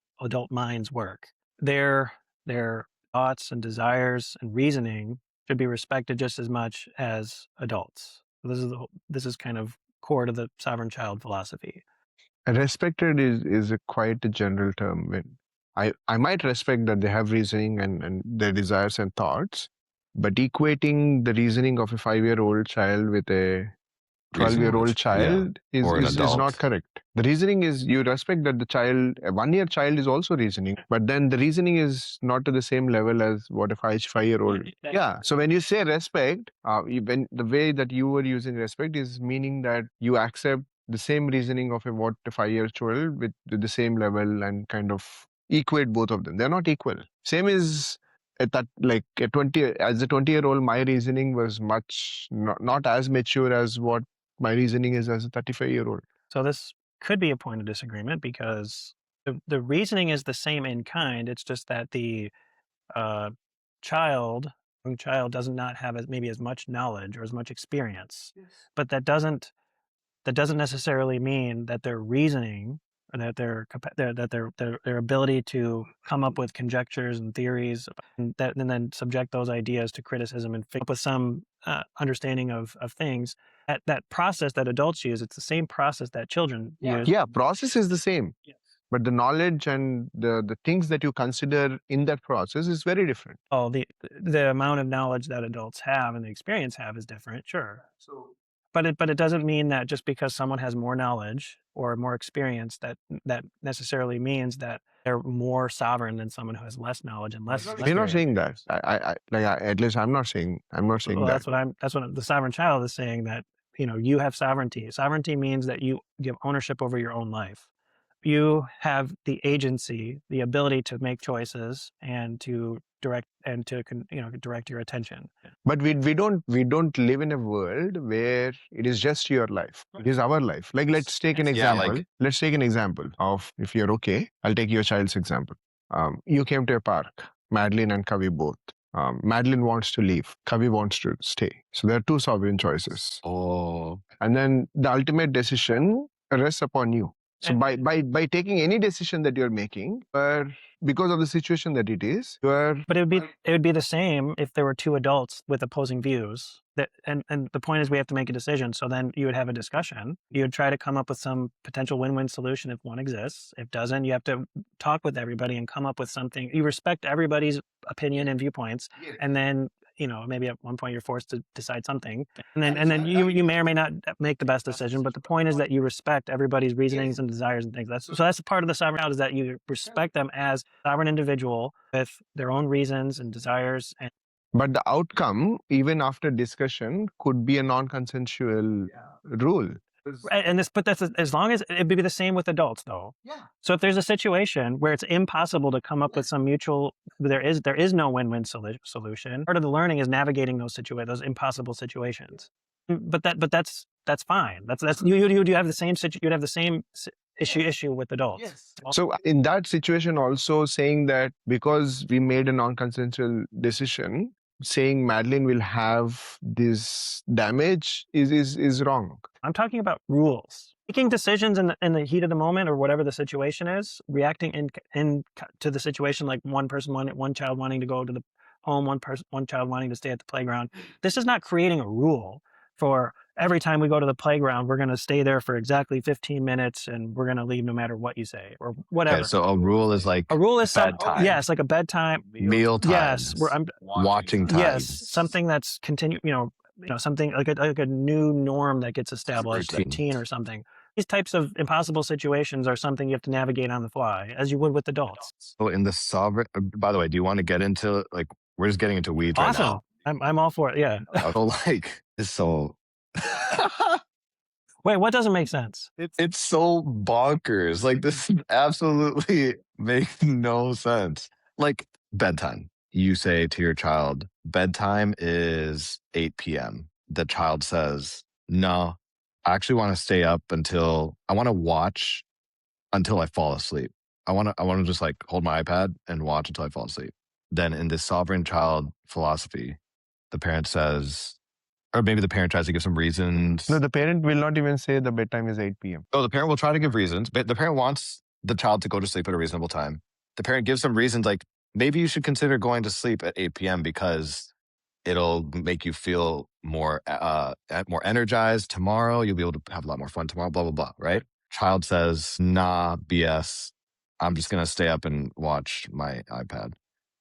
minds work. Their thoughts and desires and reasoning should be respected just as much as adults. This is kind of core to the Sovereign Child philosophy. Respected is quite a general term. When I might respect that they have reasoning and their desires and thoughts, but equating the reasoning of a 5-year-old child with a 12-year-old child is not correct. The reasoning is you respect that the child, a 1-year child is also reasoning, but then the reasoning is not to the same level as what a 5-year-old. Yeah. So when you say respect, when the way that you were using respect is meaning that you accept the same reasoning of a 5-year child with the same level and kind of equate both of them. They're not equal. Same is at that, like a 20-year-old, my reasoning was much not as mature as what my reasoning is as a 35-year-old. So this could be a point of disagreement because the reasoning is the same in kind. It's just that the young child does not have maybe as much knowledge or as much experience. Yes. But that doesn't necessarily mean that their reasoning or that their ability to come up with conjectures and theories and then subject those ideas to criticism and come up with some understanding of things. That process that adults use, it's the same process that children use. Yeah, process is the same. Yes. But the knowledge and the things that you consider in that process is very different. Oh, the amount of knowledge that adults have and the experience have is different, sure. So, but it doesn't mean that just because someone has more knowledge or more experience that necessarily means that they're more sovereign than someone who has less knowledge and less. We're not saying that. At least I'm not saying that. That's what the Sovereign Child is saying, that you have sovereignty. Sovereignty means that you give ownership over your own life. You have the agency, the ability to make choices and to direct your attention. But we don't live in a world where it is just your life. It is our life. Like let's take an example. Let's take an example of, if you're okay, I'll take your child's example. You came to a park, Madeline and Kavi both. Madeline wants to leave. Kavi wants to stay. So there are two sovereign choices. Oh. And then the ultimate decision rests upon you. So by taking any decision that you're making, because of the situation that it is, But it would be the same if there were two adults with opposing views. And the point is we have to make a decision. So then you would have a discussion. You would try to come up with some potential win-win solution if one exists. If doesn't, you have to talk with everybody and come up with something. You respect everybody's opinion and viewpoints, and then maybe at one point you're forced to decide something, and then you may or may not make the best decision. But the point is that you respect everybody's reasonings and desires and things. That's part of the sovereign child, is that you respect them as sovereign individual with their own reasons and desires. But the outcome, even after discussion, could be a non-consensual rule. But that's as long as it'd be the same with adults, though. Yeah. So if there's a situation where it's impossible to come up with some mutual, there is no win-win solution. Part of the learning is navigating those impossible situations. But that's fine. That's you have the same you'd have the same issue with adults. Yes. So in that situation, also saying that because we made a non-consensual decision, saying Madeline will have this damage is wrong. I'm talking about rules. Making decisions in the heat of the moment or whatever the situation is, reacting to the situation, like one child wanting to go to the home, one child wanting to stay at the playground. This is not creating a rule for every time we go to the playground, we're going to stay there for exactly 15 minutes and we're going to leave no matter what you say or whatever. Okay, so a rule is like a rule is bedtime. Yes, like a bedtime. Meal Yes, times. Watching yes, times. something that's something like a new norm that gets established, a routine or something. These types of impossible situations are something you have to navigate on the fly, as you would with adults. So in the sovereign, by the way, do you want to get into like, we're just getting into weeds right now. I'm all for it. Yeah. So like, so Wait, what doesn't make sense? it's so bonkers. Like this absolutely makes no sense. Like bedtime. You say to your child, bedtime is 8 p.m. The child says, no, I actually want to stay up until I want to watch until I fall asleep. I want to just like hold my iPad and watch until I fall asleep. Then in this sovereign child philosophy, the parent says, or maybe the parent tries to give some reasons. No, the parent will not even say the bedtime is 8 p.m. Oh, the parent will try to give reasons, but the parent wants the child to go to sleep at a reasonable time. The parent gives some reasons like, maybe you should consider going to sleep at 8 p.m. because it'll make you feel more energized tomorrow. You'll be able to have a lot more fun tomorrow, blah, blah, blah, right? Child says, nah, BS. I'm just going to stay up and watch my iPad.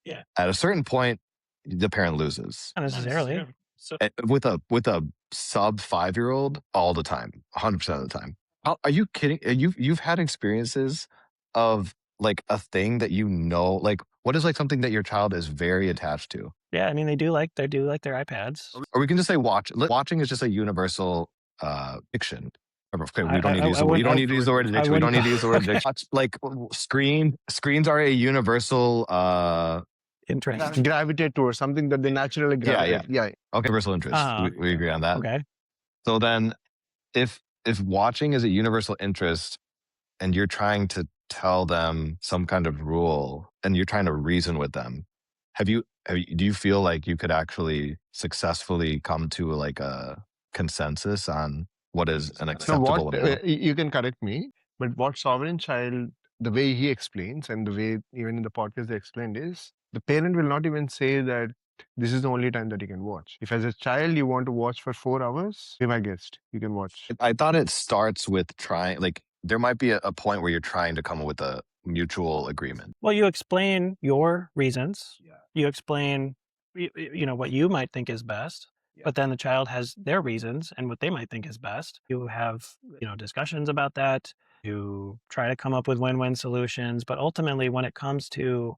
Yeah. At a certain point, the parent loses. Not necessarily. So, With a sub 5-year-old all the time, 100% of the time. Are you kidding? You've had experiences of like a thing that like what is like something that your child is very attached to? yeah, I mean, they do like their iPads. Or we can just say watching is just a universal fiction. Okay, we don't need to use the word. You don't need to use the word addiction. We don't need to use the word addiction. Like screens are a universal Interest. Gravitate towards something that they naturally gravitate. Yeah. Okay, universal interest. We agree on that. Okay. So then if watching is a universal interest and you're trying to tell them some kind of rule and you're trying to reason with them, do you feel like you could actually successfully come to like a consensus on what is an acceptable rule? You can correct me, but what sovereign child, the way he explains and the way even in the podcast they explained is, the parent will not even say that this is the only time that you can watch. If as a child you want to watch for 4 hours, be my guest, you can watch. I thought it starts with trying, like there might be a point where you're trying to come up with a mutual agreement. Well, you explain your reasons. Yeah. You explain, what you might think is best. Yeah. But then the child has their reasons and what they might think is best. You have, discussions about that. You try to come up with win-win solutions. But ultimately, when it comes to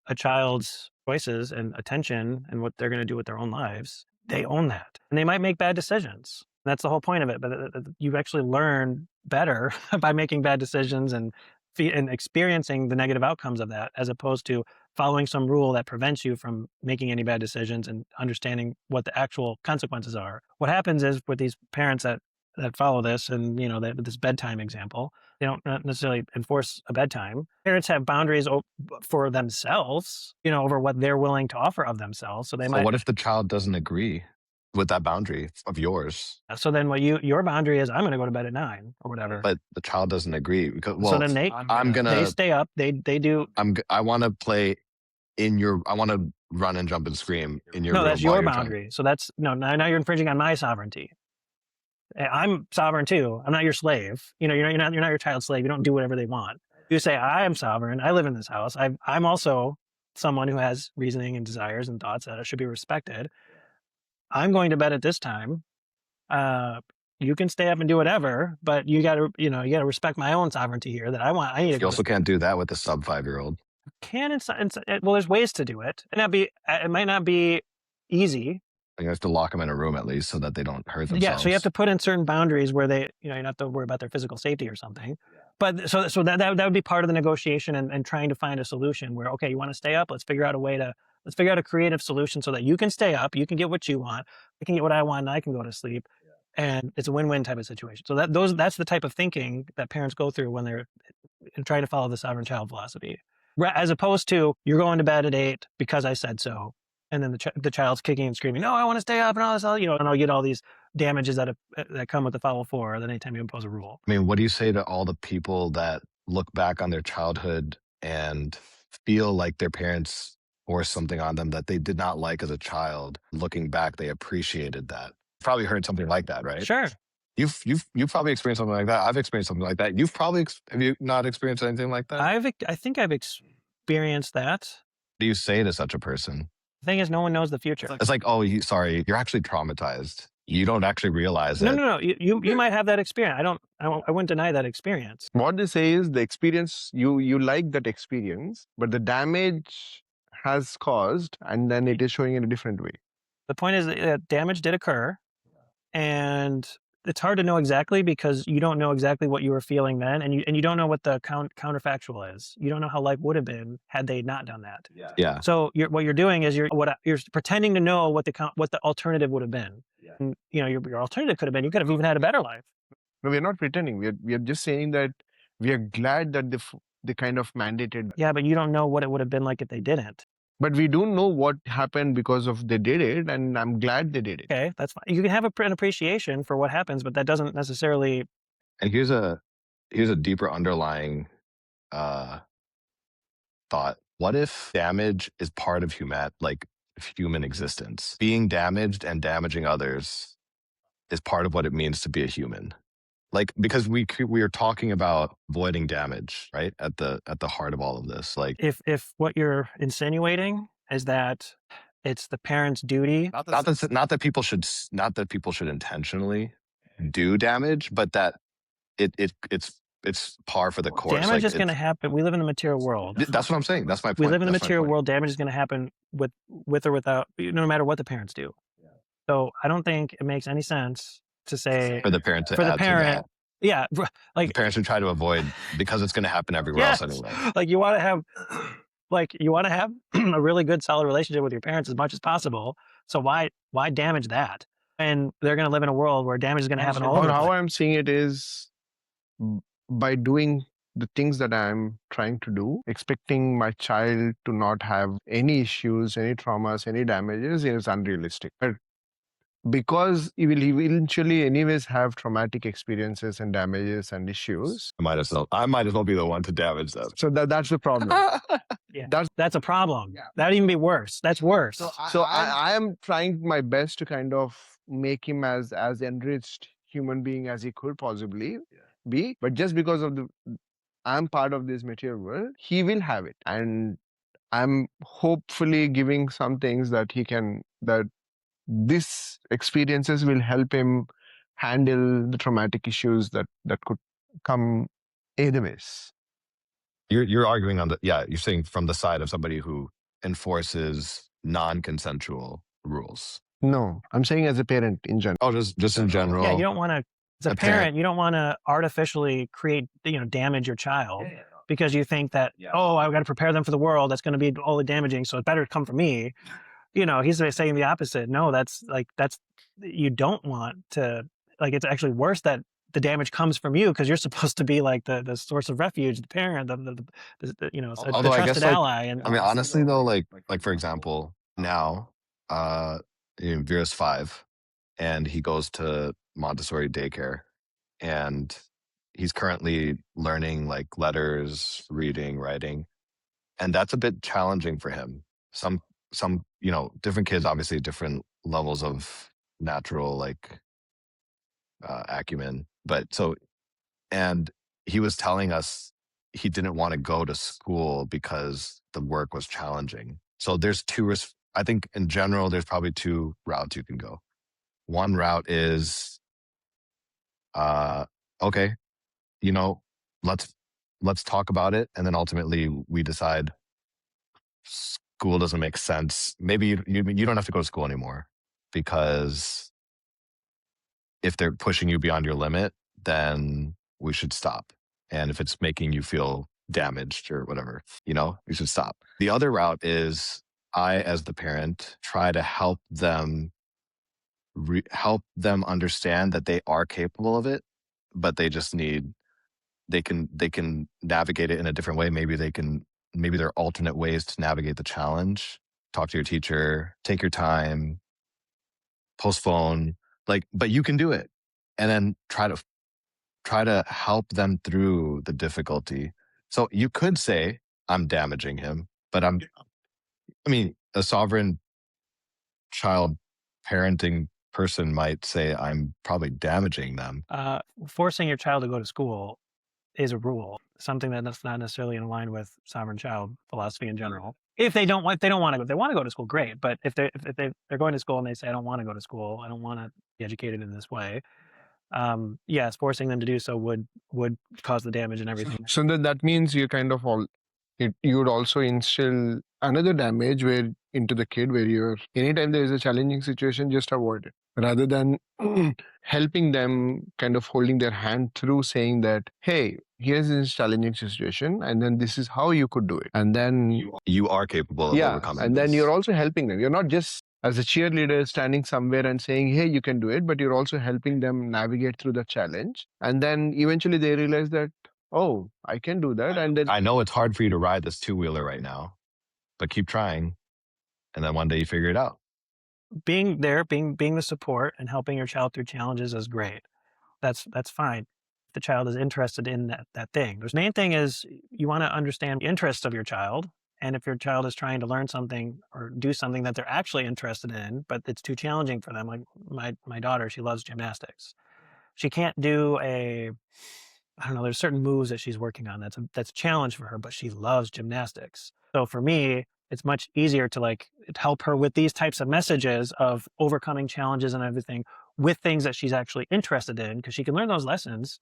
a child's choices and attention and what they're going to do with their own lives, they own that. And they might make bad decisions. That's the whole point of it. But you actually learn better by making bad decisions and experiencing the negative outcomes of that, as opposed to following some rule that prevents you from making any bad decisions and understanding what the actual consequences are. What happens is with these parents that follow this and, this bedtime example, they don't necessarily enforce a bedtime. Parents have boundaries for themselves, over what they're willing to offer of themselves. So what if the child doesn't agree with that boundary of yours? So then your boundary is, I'm going to go to bed at 9 or whatever. But the child doesn't agree because, so then they stay up. They do. I want to play I want to run and jump and scream in your room. No, that's your boundary. So that's now you're infringing on my sovereignty. I'm sovereign too. I'm not your slave. You're not your child's slave. You don't do whatever they want. You say, I am sovereign. I live in this house. I'm also someone who has reasoning and desires and thoughts that should be respected. I'm going to bed at this time. You can stay up and do whatever, but you got to respect my own sovereignty here. That I need. You also can't do that with a sub 5-year-old. Well, there's ways to do it. It might not be easy. You have to lock them in a room at least so that they don't hurt themselves. Yeah, so you have to put in certain boundaries where they, you don't have to worry about their physical safety or something. But so that would be part of the negotiation and trying to find a solution where, okay, you want to stay up? Let's figure out a creative solution so that you can stay up, you can get what you want, I can get what I want, and I can go to sleep. And it's a win-win type of situation. So that's the type of thinking that parents go through when they're trying to follow the sovereign child philosophy. As opposed to, you're going to bed at 8 because I said so. And then the child's kicking and screaming, no, I want to stay up and all this, and I'll get all these damages that come with the follow 4 anytime you impose a rule. I mean, what do you say to all the people that look back on their childhood and feel like their parents forced something on them that they did not like as a child? Looking back, they appreciated that. probably heard something like that, right? Sure. You've probably experienced something like that. I've experienced something like that. You've probably have you not experienced anything like that? I think I've experienced that. What do you say to such a person? The thing is, no one knows the future. It's like, oh, sorry, you're actually traumatized. You don't actually realize it. No. You might have that experience. I wouldn't deny that experience. What they say is the experience, you like that experience, but the damage has caused, and then it is showing in a different way. The point is that damage did occur, and it's hard to know exactly because you don't know exactly what you were feeling then, and you don't know what the counterfactual is. You don't know how life would have been had they not done that. Yeah. So what you're doing is you're pretending to know what the alternative would have been. And, your alternative could have been you could have even had a better life. No, we are not pretending. We are just saying that we are glad that they kind of mandated. Yeah, but you don't know what it would have been like if they didn't. But we do know what happened because of they did it, and I'm glad they did it. Okay, that's fine. You can have an appreciation for what happens, but that doesn't necessarily. And here's a deeper underlying thought. What if damage is part of human existence? Being damaged and damaging others is part of what it means to be a human. Like, because we are talking about avoiding damage, right? At the heart of all of this. Like, If what you're insinuating is that it's the parent's duty, not that people should intentionally do damage, but that it's par for the course. damage is going to happen. We live in the material world. That's what I'm saying. That's my point. We live in the That's my material point. world. Damage is going to happen with or without, no matter what the parents do. So I don't think it makes any sense to say For the parent to for the add to parent. that. Yeah, like The parents should try to avoid, because it's going to happen everywhere yes, else anyway. like you want to have a really good, solid relationship with your parents as much as possible. So why damage that? And they're going to live in a world where damage is going to happen all over the How place. I'm seeing it is by doing the things that I'm trying to do, expecting my child to not have any issues, any traumas, any damages is unrealistic. But because he will eventually anyways have traumatic experiences and damages and issues. I might as well be the one to damage them. So that's the problem. Yeah, That's a problem. That'd even be worse. That's worse. So I am trying my best to kind of make him as enriched human being as he could possibly be. But just because of I'm part of this material world, he will have it. And I'm hopefully giving some things that these experiences will help him handle the traumatic issues that could come either ways. You're arguing you're saying from the side of somebody who enforces non-consensual rules. No, I'm saying as a parent in general. Oh, just in general. Yeah, you don't want to, as a parent, you don't want to artificially create, damage your child because you think that, oh, I've got to prepare them for the world. That's going to be all damaging. So it better come from me. He's saying the opposite. No, you don't want to, it's actually worse that the damage comes from you because you're supposed to be like the source of refuge, the parent, the Although I guess, trusted ally. And I mean, honestly though, like for example, now, Vera's 5 and he goes to Montessori daycare and he's currently learning like letters, reading, writing, and that's a bit challenging for him. Some different kids, obviously different levels of natural acumen, and he was telling us he didn't want to go to school because the work was challenging. So there's I think in general, there's probably 2 routes you can go. One route is, okay, let's talk about it. And then ultimately we decide school doesn't make sense. Maybe you don't have to go to school anymore because if they're pushing you beyond your limit, then we should stop. And if it's making you feel damaged or whatever, you should stop. The other route is I, as the parent, try to help them understand that they are capable of it, but they just they can navigate it in a different way. Maybe there are alternate ways to navigate the challenge. Talk to your teacher, take your time, postpone, but you can do it. And then try to help them through the difficulty. So you could say, I'm damaging him, but a sovereign child parenting person might say I'm probably damaging them. Forcing your child to go to school is a rule, something that's not necessarily in line with sovereign child philosophy in general. If they don't want to go, if they want to go to school, great. But if they're going to school and they say, I don't want to go to school, I don't want to be educated in this way, yes, forcing them to do so would cause the damage and everything. So that means you kind of you would also instill another damage where into the kid where you're anytime there is a challenging situation, just avoid it rather than helping them, kind of holding their hand through, saying that, hey, here's this challenging situation and then this is how you could do it, and then You are capable of overcoming and then this. you're also helping them. You're not just as a cheerleader standing somewhere and saying, hey, you can do it, but you're also helping them navigate through the challenge, and then eventually they realize that, oh, I can do that. And then I know it's hard for you to ride this two-wheeler right now, but keep trying. And then one day you figure it out. Being there, being the support and helping your child through challenges is great. That's fine. If the child is interested in that thing. The main thing is you want to understand the interests of your child. And if your child is trying to learn something or do something that they're actually interested in, but it's too challenging for them, like my daughter, she loves gymnastics. She can't do I don't know, there's certain moves that she's working on that's a challenge for her, but she loves gymnastics. So for me, it's much easier to help her with these types of messages of overcoming challenges and everything with things that she's actually interested in, because she can learn those lessons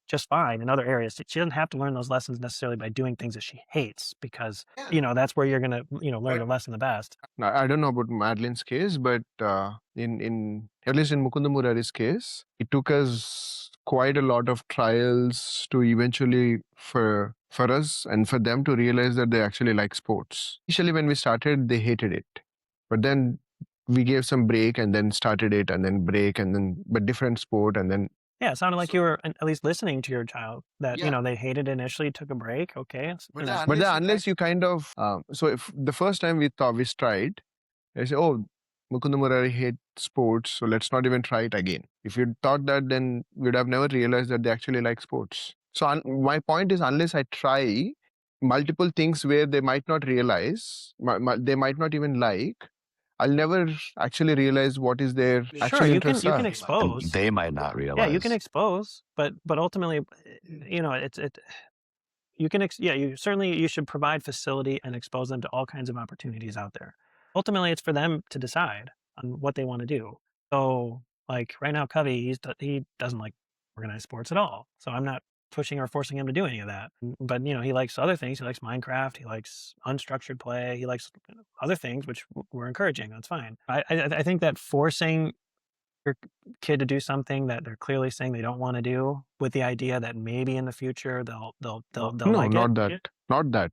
just fine in other areas. She doesn't have to learn those lessons necessarily by doing things that she hates, because that's where you're going to learn the lesson the best. now, I don't know about Madeline's case, but in at least in Mukunda Murari's case, it took us quite a lot of trials to eventually for us and for them to realize that they actually like sports. Initially, when we started, they hated it, but then we gave some break and then started it and then break and then but different sport and then Yeah, it sounded like you were at least listening to your child, that they hated initially, took a break. Okay, but then unless you kind of so if the first time we tried, I say, oh, Mukunda Murari hate sports, so let's not even try it again. If you thought that, then we'd have never realized that they actually like sports. So my point is, unless I try multiple things where they might not realize, they might not even like, I'll never actually realize what is their actual you interests can are. expose. They might not realize. Yeah, you can expose, but ultimately, you should provide facility and expose them to all kinds of opportunities out there. Ultimately, it's for them to decide on what they want to do. So, like right now, Covey, he doesn't like organized sports at all. So I'm not pushing or forcing him to do any of that. But he likes other things. He likes Minecraft. He likes unstructured play. He likes other things, which we're encouraging. That's fine. I think that forcing your kid to do something that they're clearly saying they don't want to do, with the idea that maybe in the future they'll No, like not it. that. Not that.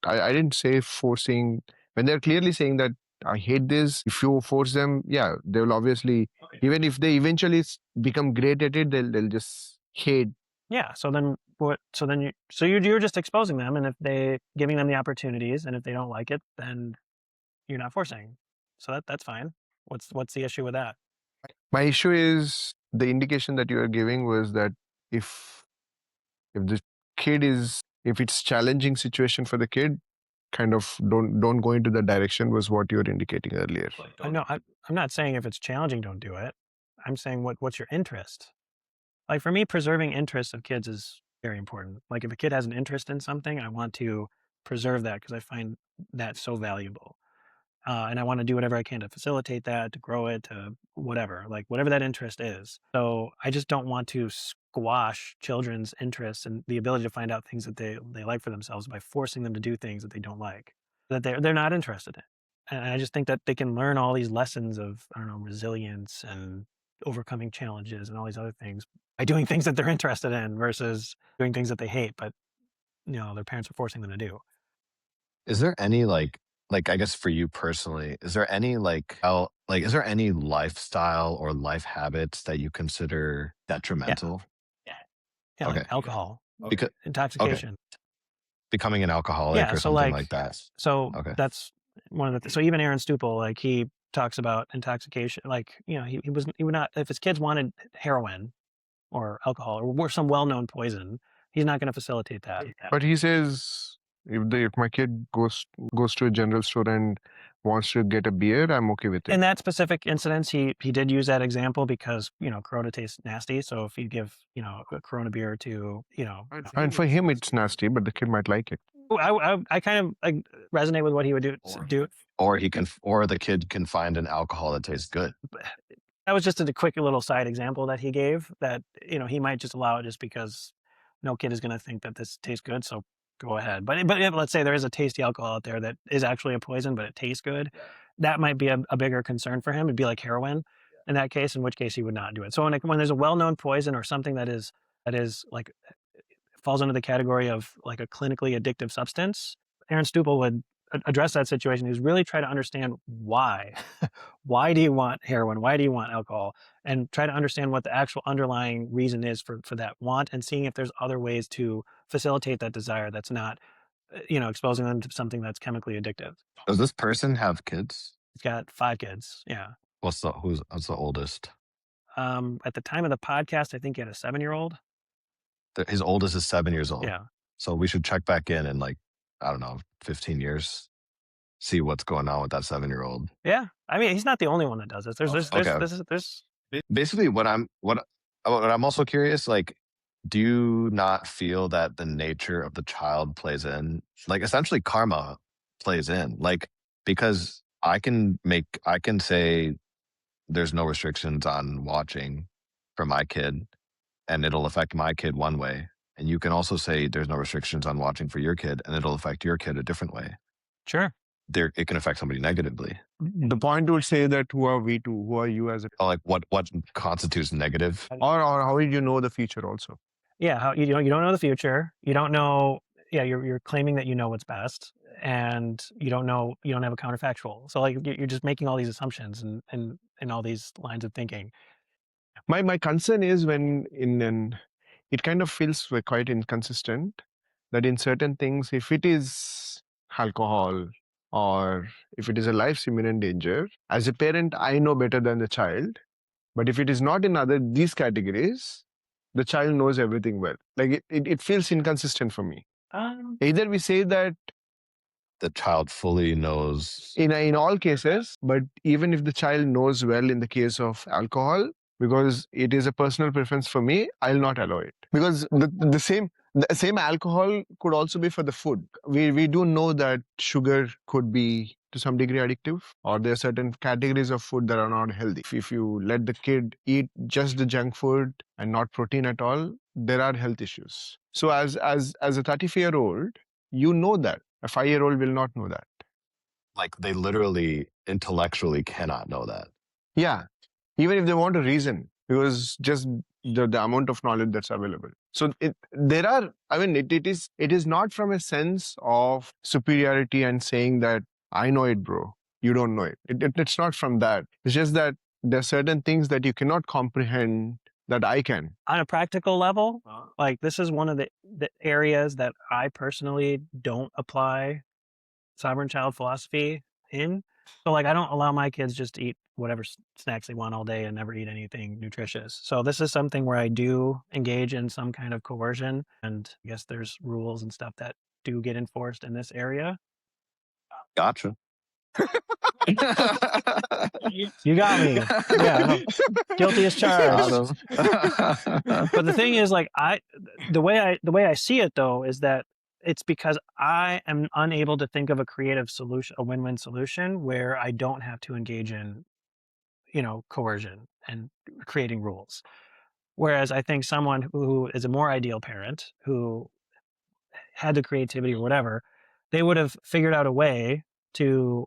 I didn't say forcing. When they're clearly saying that I hate this, if you force them, yeah, they will obviously, even if they eventually become great at it, they'll just hate. Yeah. So then what? So then you're just exposing them, and if they giving them the opportunities, and if they don't like it, then you're not forcing. So that's fine. What's the issue with that? My issue is the indication that you are giving was that if the kid if it's challenging situation for the kid, kind of don't go into that direction was what you were indicating earlier. No, I'm not saying if it's challenging, don't do it. I'm saying what's your interest? Like for me, preserving interests of kids is very important. Like if a kid has an interest in something, I want to preserve that because I find that so valuable. And I want to do whatever I can to facilitate that, to grow it, to whatever that interest is. So I just don't want to squash children's interests and the ability to find out things that they like for themselves by forcing them to do things that they don't like, that they're not interested in. And I just think that they can learn all these lessons of, I don't know, resilience and overcoming challenges and all these other things by doing things that they're interested in versus doing things that they hate, but their parents are forcing them to do. Is there any I guess for you personally, is there any is there any lifestyle or life habits that you consider detrimental? Yeah, Okay. like alcohol, Because intoxication. becoming an alcoholic or so something like that. So Okay. that's one of the so even Aaron Stupple, he talks about intoxication. He would not, if his kids wanted heroin or alcohol or some well-known poison, he's not going to facilitate that. But he says if my kid goes to a general store and wants to get a beer, I'm okay with it. In that specific instance, he did use that example because, Corona tastes nasty. So if you give, a Corona beer to, And for him, it's nasty, but the kid might like it. I kind of resonate with what he would do. Or the kid can find an alcohol that tastes good. That was just a quick little side example that he gave that, he might just allow it just because no kid is going to think that this tastes good. So go ahead. But let's say there is a tasty alcohol out there that is actually a poison, but it tastes good. That might be a bigger concern for him. It'd be like heroin in that case, in which case he would not do it. So when there's a well-known poison or something that is like falls under the category of like a clinically addictive substance, Aaron Stupple would address that situation. He was really try to understand why. Why do you want heroin? Why do you want alcohol? And try to understand what the actual underlying reason is for that want, and seeing if there's other ways to facilitate that desire that's not, exposing them to something that's chemically addictive. Does this person have kids? He's got 5 kids. Yeah. What's the oldest? At the time of the podcast, I think he had a 7-year-old. His oldest is 7 years old. Yeah. So we should check back in like, I don't know, 15 years, see what's going on with that 7-year-old. Yeah. I mean, he's not the only one that does this. There's basically what I'm also curious, like, do you not feel that the nature of the child plays in, like essentially karma plays in, like, because I can say there's no restrictions on watching for my kid and it'll affect my kid one way. And you can also say there's no restrictions on watching for your kid and it'll affect your kid a different way. Sure. It can affect somebody negatively. The point would say that who are we to, who are you as a... Like what constitutes negative? Or how did you know the future also? Yeah, how you don't know the future. You don't know. Yeah, you're claiming that you know what's best, and you don't know. You don't have a counterfactual. So like you're just making all these assumptions and all these lines of thinking. My concern is when it kind of feels quite inconsistent that in certain things, if it is alcohol or if it is a life's imminent danger, as a parent, I know better than the child. But if it is not in these categories, the child knows everything well. Like it feels inconsistent for me. Either we say that the child fully knows in all cases, but even if the child knows well in the case of alcohol, because it is a personal preference for me, I'll not allow it. Because the same alcohol could also be for the food. We do know that sugar could be to some degree addictive, or there are certain categories of food that are not healthy. If you let the kid eat just the junk food and not protein at all, there are health issues. So as a 34-year-old, you know that. A 5-year-old will not know that. Like they literally intellectually cannot know that. Yeah. Even if they want a reason, because just the amount of knowledge that's available. So it is not from a sense of superiority and saying that I know it, bro, you don't know it. It's not from that. It's just that there are certain things that you cannot comprehend that I can. On a practical level, like this is one of the areas that I personally don't apply sovereign child philosophy in. So like I don't allow my kids just to eat whatever snacks they want all day and never eat anything nutritious. So this is something where I do engage in some kind of coercion, and I guess there's rules and stuff that do get enforced in this area. Gotcha. You got me. Yeah, no. Guilty as charged. But the thing is, like the way I see it though is that it's because I am unable to think of a creative solution, a win-win solution where I don't have to engage in, coercion and creating rules. Whereas I think someone who is a more ideal parent, who had the creativity or whatever, they would have figured out a way to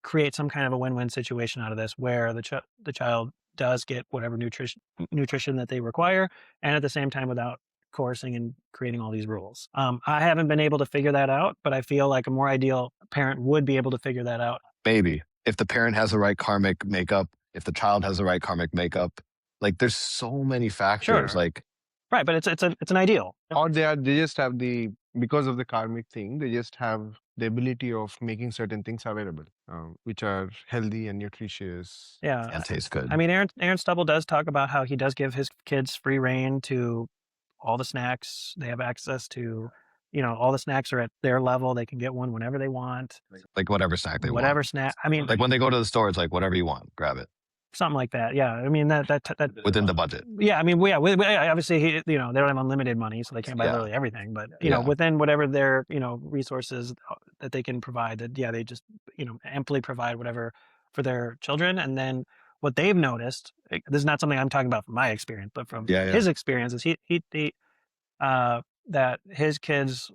create some kind of a win-win situation out of this, where the child does get whatever nutrition that they require, and at the same time without coercing and creating all these rules. I haven't been able to figure that out, but I feel like a more ideal parent would be able to figure that out. Maybe if the parent has the right karmic makeup, if the child has the right karmic makeup, like there's so many factors. Sure. Like, right, but it's an ideal. Or they just have because of the karmic thing, they just have the ability of making certain things available, which are healthy and nutritious. Yeah, and taste good. I mean, Aaron Stubble does talk about how he does give his kids free reign to all the snacks. They have access to all the snacks are at their level. They can get one whenever they want, Like whatever snack they whatever want. snack. I mean, Like when they go to the store, it's like whatever you want, grab it something like that. Yeah. I mean, that within the budget. yeah. I mean, obviously, they don't have unlimited money, so they can't buy Yeah. literally everything. But Yeah. within whatever their resources that they can provide, that they just amply provide whatever for their children. And then what they've noticed, this is not something I'm talking about from my experience, but from his experience, is that his kids,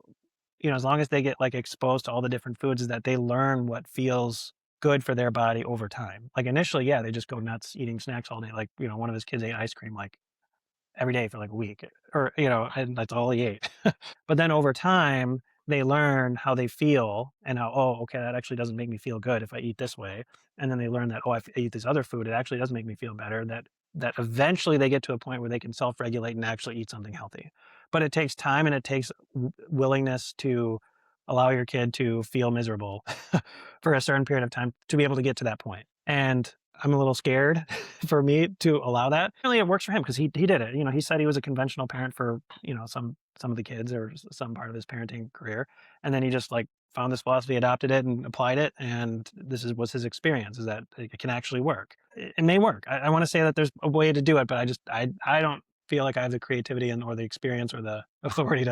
as long as they get like exposed to all the different foods, is that they learn what feels good for their body over time. Like initially, yeah, they just go nuts eating snacks all day. Like, one of his kids ate ice cream like every day for like a week, or, and that's all he ate. But then over time, they learn how they feel and how, oh, okay, that actually doesn't make me feel good if I eat this way. And then they learn that, oh, if I eat this other food, it actually does make me feel better. That eventually they get to a point where they can self-regulate and actually eat something healthy. But it takes time, and it takes willingness to allow your kid to feel miserable for a certain period of time to be able to get to that point. And I'm a little scared for me to allow that. Really, it works for him because he did it. He said he was a conventional parent for some of the kids, or some part of his parenting career, and then he just like found this philosophy, adopted it, and applied it. And was his experience, is that it can actually work. It may work. I want to say that there's a way to do it, but I don't feel like I have the creativity or the experience or the authority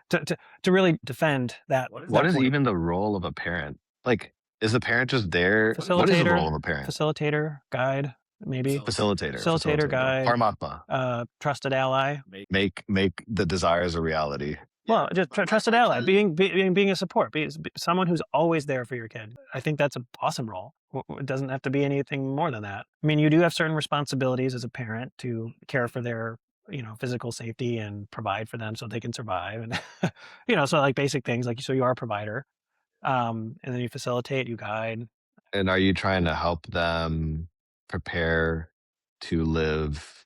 to really defend that. What is even the role of a parent? Like, is the parent just there? What is the role of a parent? Facilitator, guide, maybe. Facilitator, guide. Paramatma. Trusted ally. Make the desires a reality. Well, just trusted ally, being a support, be someone who's always there for your kid. I think that's an awesome role. It doesn't have to be anything more than that. I mean, you do have certain responsibilities as a parent to care for their physical safety and provide for them so they can survive, and so like basic things, like, so you are a provider, and then you facilitate, you guide. And are you trying to help them prepare to live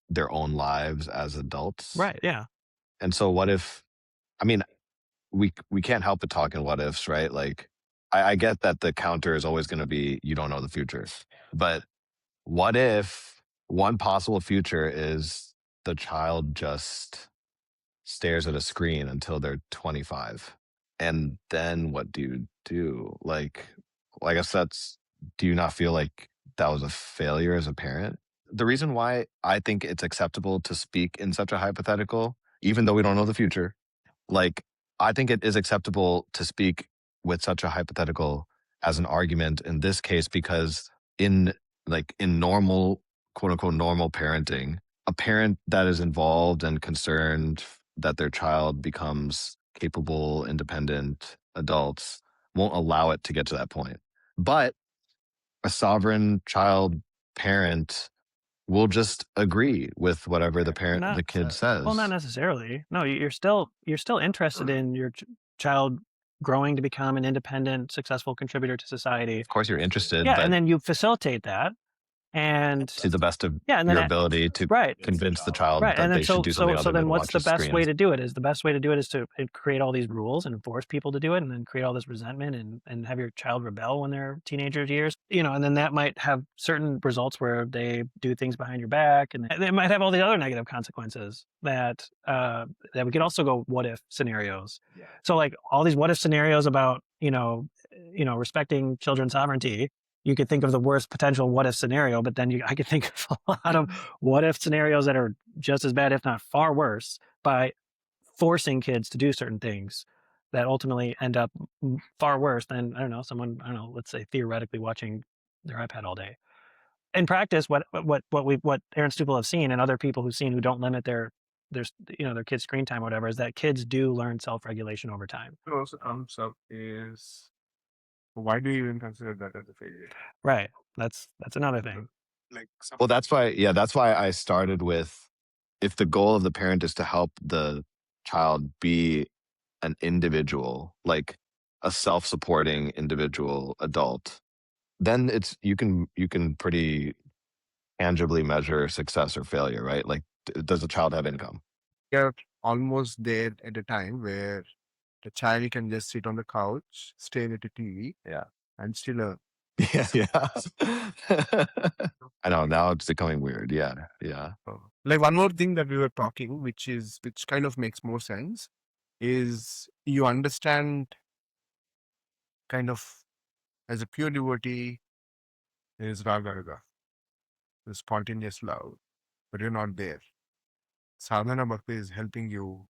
their own lives as adults? Right. Yeah. And so what if, I mean, we can't help but talk in what ifs, right? Like, I get that the counter is always going to be, you don't know the future, but what if one possible future is the child just stares at a screen until they're 25? And then what do you do? Like, I guess do you not feel like that was a failure as a parent? The reason why I think it's acceptable to speak in such a hypothetical, even though we don't know the future, like, I think it is acceptable to speak with such a hypothetical as an argument in this case, because in normal, quote unquote, normal parenting, a parent that is involved and concerned that their child becomes capable, independent adults won't allow it to get to that point. But a sovereign child parent will just agree with whatever the kid says. Well, not necessarily. No, you're still interested in your child growing to become an independent, successful contributor to society. Of course, you're interested. Yeah, but and then you facilitate that, and to the best of and your ability to convince the child that they should do something other so then than what's watch the a best screen. way to do it? Is the best way to do it is to create all these rules and force people to do it, and then create all this resentment and have your child rebel when they're teenager years, and then that might have certain results where they do things behind your back, and they might have all the other negative consequences that we could also go what if scenarios. Yeah. So like all these what if scenarios about respecting children's sovereignty. You could think of the worst potential what if scenario, but then I could think of a lot of what if scenarios that are just as bad, if not far worse, by forcing kids to do certain things that ultimately end up far worse than, let's say theoretically watching their iPad all day. In practice, what Aaron Stupple have seen, and other people who've seen who don't limit their kids' screen time or whatever, is that kids do learn self-regulation over time. It also comes up is, why do you even consider that as a failure? Right. That's another thing. Well, that's why I started with, if the goal of the parent is to help the child be an individual, like a self-supporting individual adult, then you can pretty tangibly measure success or failure, right? Like, does the child have income? You're almost there at a time where the child can just sit on the couch, stare at a TV, and still learn. Yeah. I know, now it's becoming weird. Yeah. Like one more thing that we were talking, which kind of makes more sense, is you understand kind of as a pure devotee, there is raga raga, the spontaneous love, but you're not there. Sadhana bhakti is helping you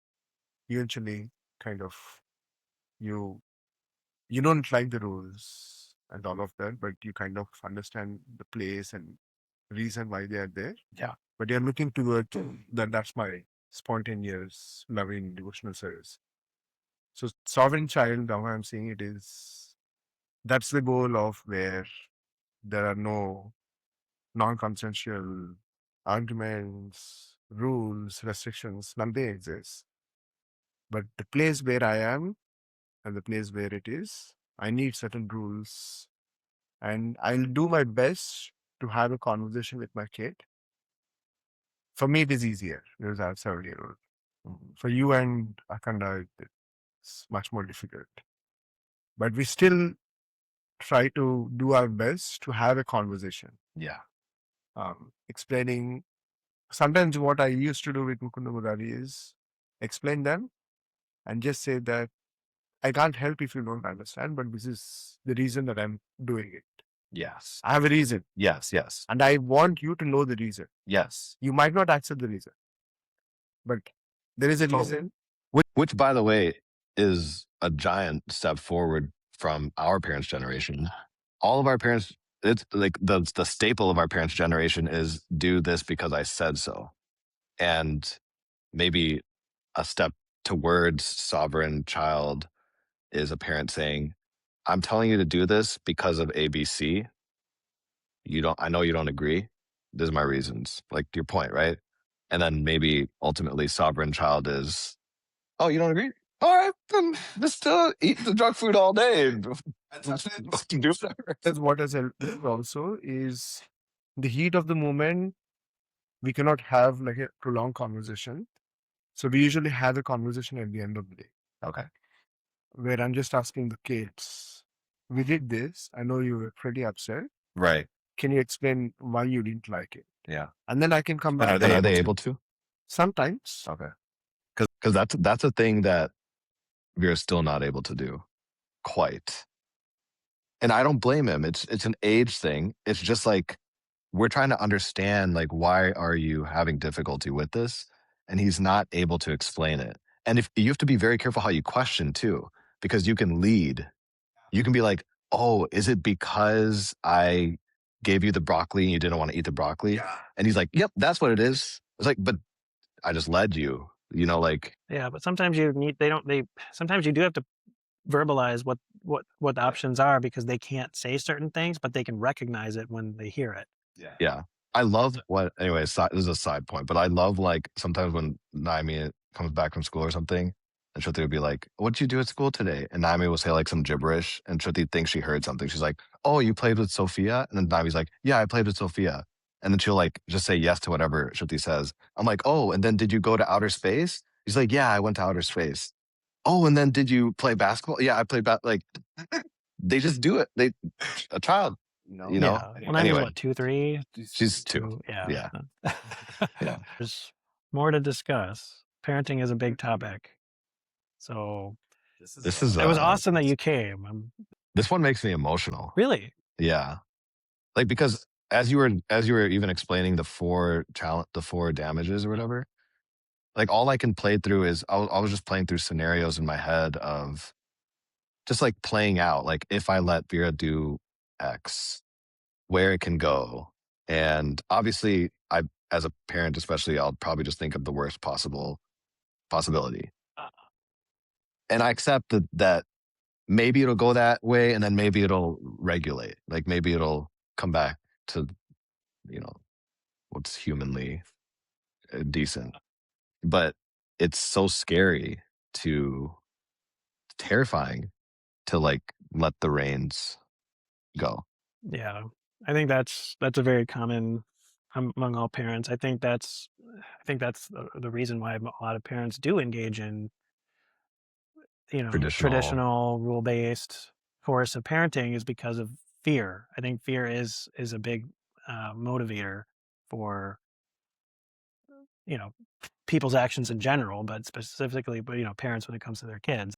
eventually kind of you you don't like the rules and all of that, but you kind of understand the place and reason why they are there. Yeah. But you're looking toward that. That's my spontaneous, loving, devotional service. So sovereign child, now I'm saying it is that's the goal of where there are no non-consensual arguments, rules, restrictions, none they exist. But the place where I am and the place where it is, I need certain rules. And I'll do my best to have a conversation with my kid. For me, it is easier because I have 7-year-old. For you and Akanda, it's much more difficult. But we still try to do our best to have a conversation. Yeah. Explaining. Sometimes what I used to do with Mukunda Murari is explain them and just say that I can't help if you don't understand, but this is the reason that I'm doing it. Yes. I have a reason. Yes. Yes. And I want you to know the reason. Yes. You might not accept the reason, but there is a reason. Which, by the way, is a giant step forward from our parents' generation. All of our parents, it's like the staple of our parents' generation is do this because I said so. And maybe a step towards sovereign child is a parent saying, I'm telling you to do this because of ABC. I know you don't agree. These are my reasons. Like your point, right? And then maybe ultimately sovereign child is, oh, you don't agree? All right, then just eat the junk food all day. Do whatever. That's what has helped me also is the heat of the moment. We cannot have like a prolonged conversation. So we usually have a conversation at the end of the day. Okay. Where I'm just asking the kids, we did this. I know you were pretty upset. Right. Can you explain why you didn't like it? Yeah. And then I can come And back. are they able to? Sometimes. Okay. Because that's a thing that we're still not able to do quite. And I don't blame him. It's an age thing. It's just like we're trying to understand like why are you having difficulty with this? And he's not able to explain it. And if you have to be very careful how you question too, because you can lead. You can be like, oh, is it because I gave you the broccoli and you didn't want to eat the broccoli? Yeah. And he's like, yep, that's what it is. It's like, but I just led you, like. Yeah, but sometimes sometimes you do have to verbalize what the options are because they can't say certain things, but they can recognize it when they hear it. Yeah. I love anyway, this is a side point, but I love like sometimes when Naomi comes back from school or something, and Shruti would be like, what'd you do at school today? And Naomi will say like some gibberish, and Shruti thinks she heard something. She's like, oh, you played with Sophia? And then Naomi's like, yeah, I played with Sophia. And then she'll like just say yes to whatever Shruti says. I'm like, oh, and then did you go to outer space? He's like, yeah, I went to outer space. Oh, and then did you play basketball? Yeah, I played like they just do it. A child. Yeah. When I was 2, 3? She's 2. Yeah. Yeah. There's more to discuss. Parenting is a big topic. So This is it was awesome that you came. This one makes me emotional. Really? Yeah. Like because as you were even explaining the 4 damages or whatever, like all I can play through is I was just playing through scenarios in my head of just like playing out like if I let Vera do X, where it can go. And obviously I as a parent especially, I'll probably just think of the worst possible possibility. And I accept that maybe it'll go that way and then maybe it'll regulate. Like maybe it'll come back to, what's humanly decent. But it's so scary terrifying to like let the reins go. Yeah. I think that's a very common among all parents. I think that's the reason why a lot of parents do engage in traditional rule-based course of parenting is because of fear. I think fear is a big motivator for people's actions in general, but specifically, but parents when it comes to their kids.